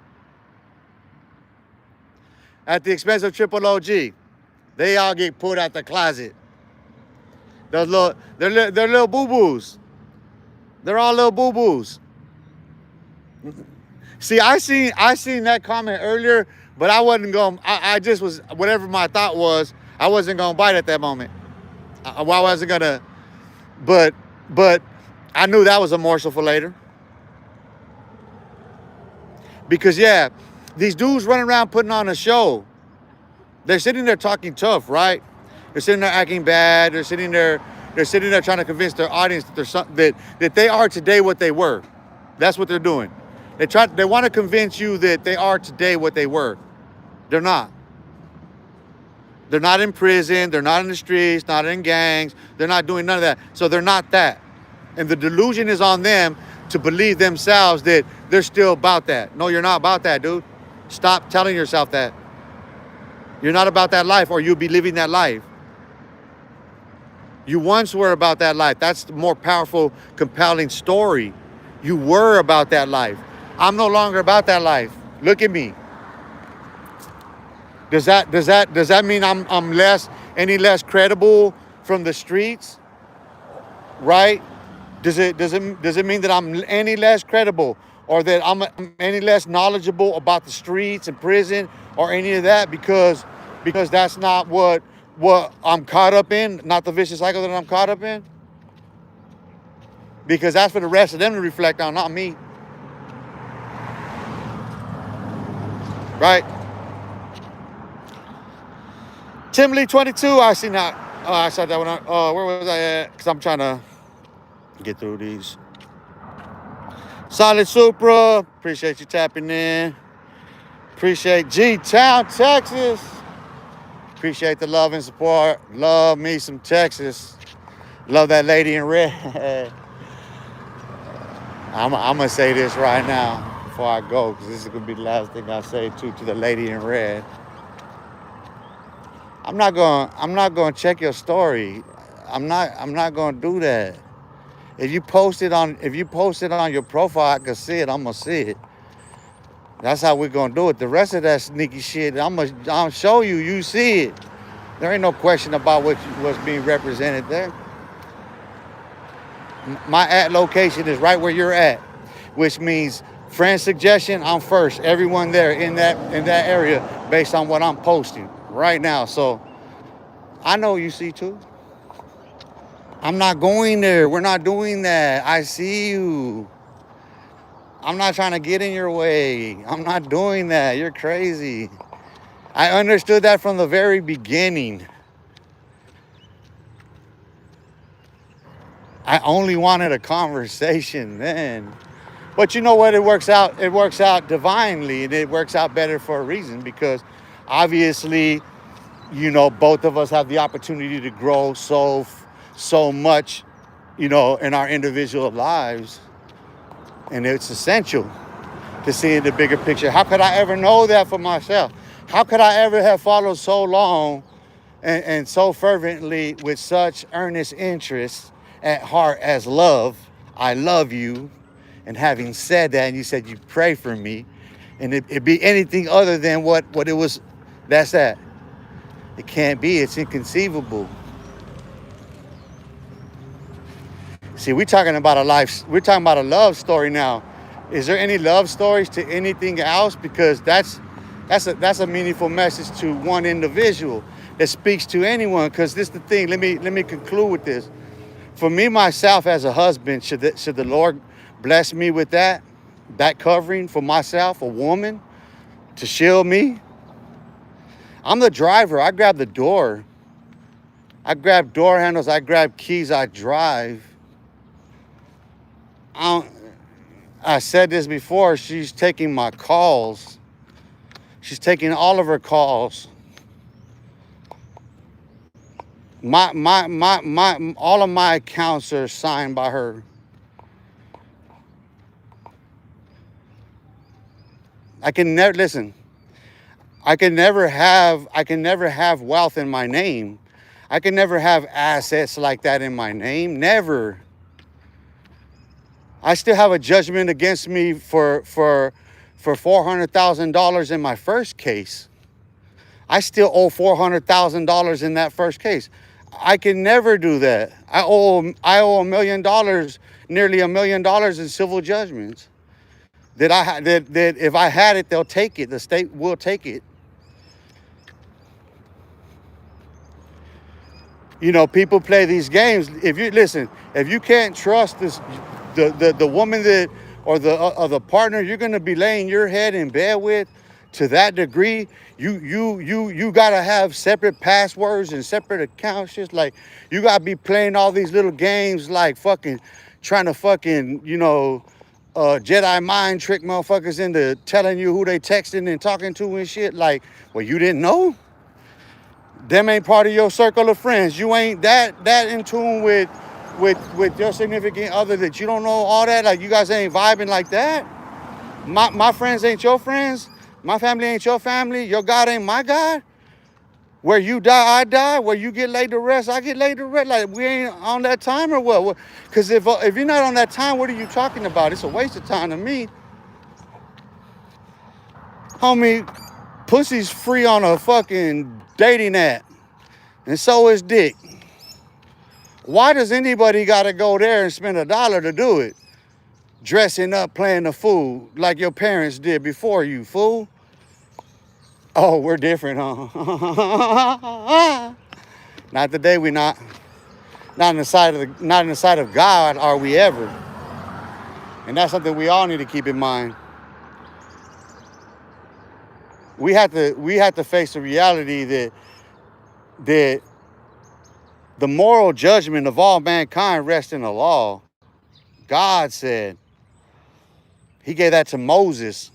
At the expense of Triple OG, they all get pulled out the closet. They're little boo-boos. They're all little boo-boos. See, I seen that comment earlier, but I wasn't going. I just was, whatever my thought was, I wasn't gonna bite at that moment. I wasn't gonna, but I knew that was a morsel for later. Because yeah, these dudes running around putting on a show. They're sitting there talking tough, right? They're sitting there acting bad. They're sitting there trying to convince their audience that there's something that they are today what they were. That's what they're doing. They want to convince you that they are today what they were. They're not. They're not in prison. They're not in the streets, not in gangs. They're not doing none of that. So they're not that. And the delusion is on them to believe themselves that they're still about that. No, you're not about that, dude. Stop telling yourself that. You're not about that life, or you'll be living that life. You once were about that life. That's the more powerful, compelling story. You were about that life. I'm no longer about that life. Look at me. Does that mean I'm any less credible from the streets? Right? Does it mean that I'm any less credible, or that I'm any less knowledgeable about the streets and prison or any of that, because that's not what I'm caught up in, not the vicious cycle that I'm caught up in? Because that's for the rest of them to reflect on, not me. Right? Tim Lee 22, I seen that. I saw that one. Where was I at? Because I'm trying to get through these. Solid Supra, appreciate you tapping in. Appreciate G-Town, Texas. Appreciate the love and support. Love me some Texas. Love that lady in red. I'm going to say this right now before I go, because this is going to be the last thing I say to the lady in red. I'm not going to check your story. I'm not going to do that. If you post it on your profile, I can see it. I'm going to see it. That's how we're going to do it. The rest of that sneaky shit, I'll show you. You see it. There ain't no question about what's being represented there. My at location is right where you're at, which means friend suggestion, I'm first. Everyone there in that area based on what I'm posting right now. So I know you see too. I'm not going there. We're not doing that. I see you. I'm not trying to get in your way. I'm not doing that. You're crazy. I understood that from the very beginning. I only wanted a conversation then. But you know what? It works out divinely, and it works out better for a reason, because obviously, you know, both of us have the opportunity to grow so much, you know, in our individual lives. And it's essential to see in the bigger picture. How could I ever know that for myself? How could I ever have followed so long and so fervently with such earnest interest at heart as love? I love you. And having said that, and you said you pray for me, and it be anything other than what it was, that's that. It can't be. It's inconceivable. See, we're talking about a love story now. Is there any love stories to anything else? Because that's a meaningful message to one individual that speaks to anyone. Because this is the thing. Let me conclude with this. For me, myself, as a husband, should the Lord bless me with that covering for myself, a woman, to shield me? I'm the driver. I grab the door. I grab door handles, I grab keys, I drive. I said this before, she's taking my calls. She's taking all of her calls. All of my accounts are signed by her. I can never listen. I can never have wealth in my name. I can never have assets like that in my name. Never. I still have a judgment against me for $400,000 in my first case. I still owe $400,000 in that first case. I can never do that. I owe $1 million, nearly $1 million in civil judgments. That if I had it, they'll take it. The state will take it. You know, people play these games. If you can't trust the woman that or the partner you're gonna be laying your head in bed with, to that degree, you gotta have separate passwords and separate accounts. Just like you gotta be playing all these little games, like fucking trying to fucking Jedi mind trick motherfuckers into telling you who they texting and talking to and shit. Like, well, you didn't know? Them ain't part of your circle of friends. You ain't that in tune with your significant other that you don't know all that. Like, you guys ain't vibing like that. My friends ain't your friends. My family ain't your family. Your God ain't my God. Where you die, I die. Where you get laid to rest, I get laid to rest. Like, we ain't on that time or what? Because if you're not on that time, what are you talking about? It's a waste of time to me. Homie, pussy's free on a fucking dating app. And so is dick. Why does anybody got to go there and spend $1 to do it? Dressing up, playing the fool like your parents did before you, fool. Oh, we're different, huh? Not today, we not. Not in the sight of God are we ever. And that's something we all need to keep in mind. We have to face the reality that the moral judgment of all mankind rests in the law. God said. He gave that to Moses.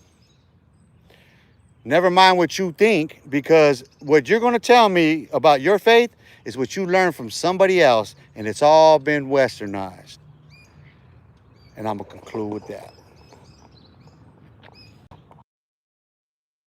Never mind what you think, because what you're going to tell me about your faith is what you learned from somebody else, and it's all been westernized. And I'm going to conclude with that.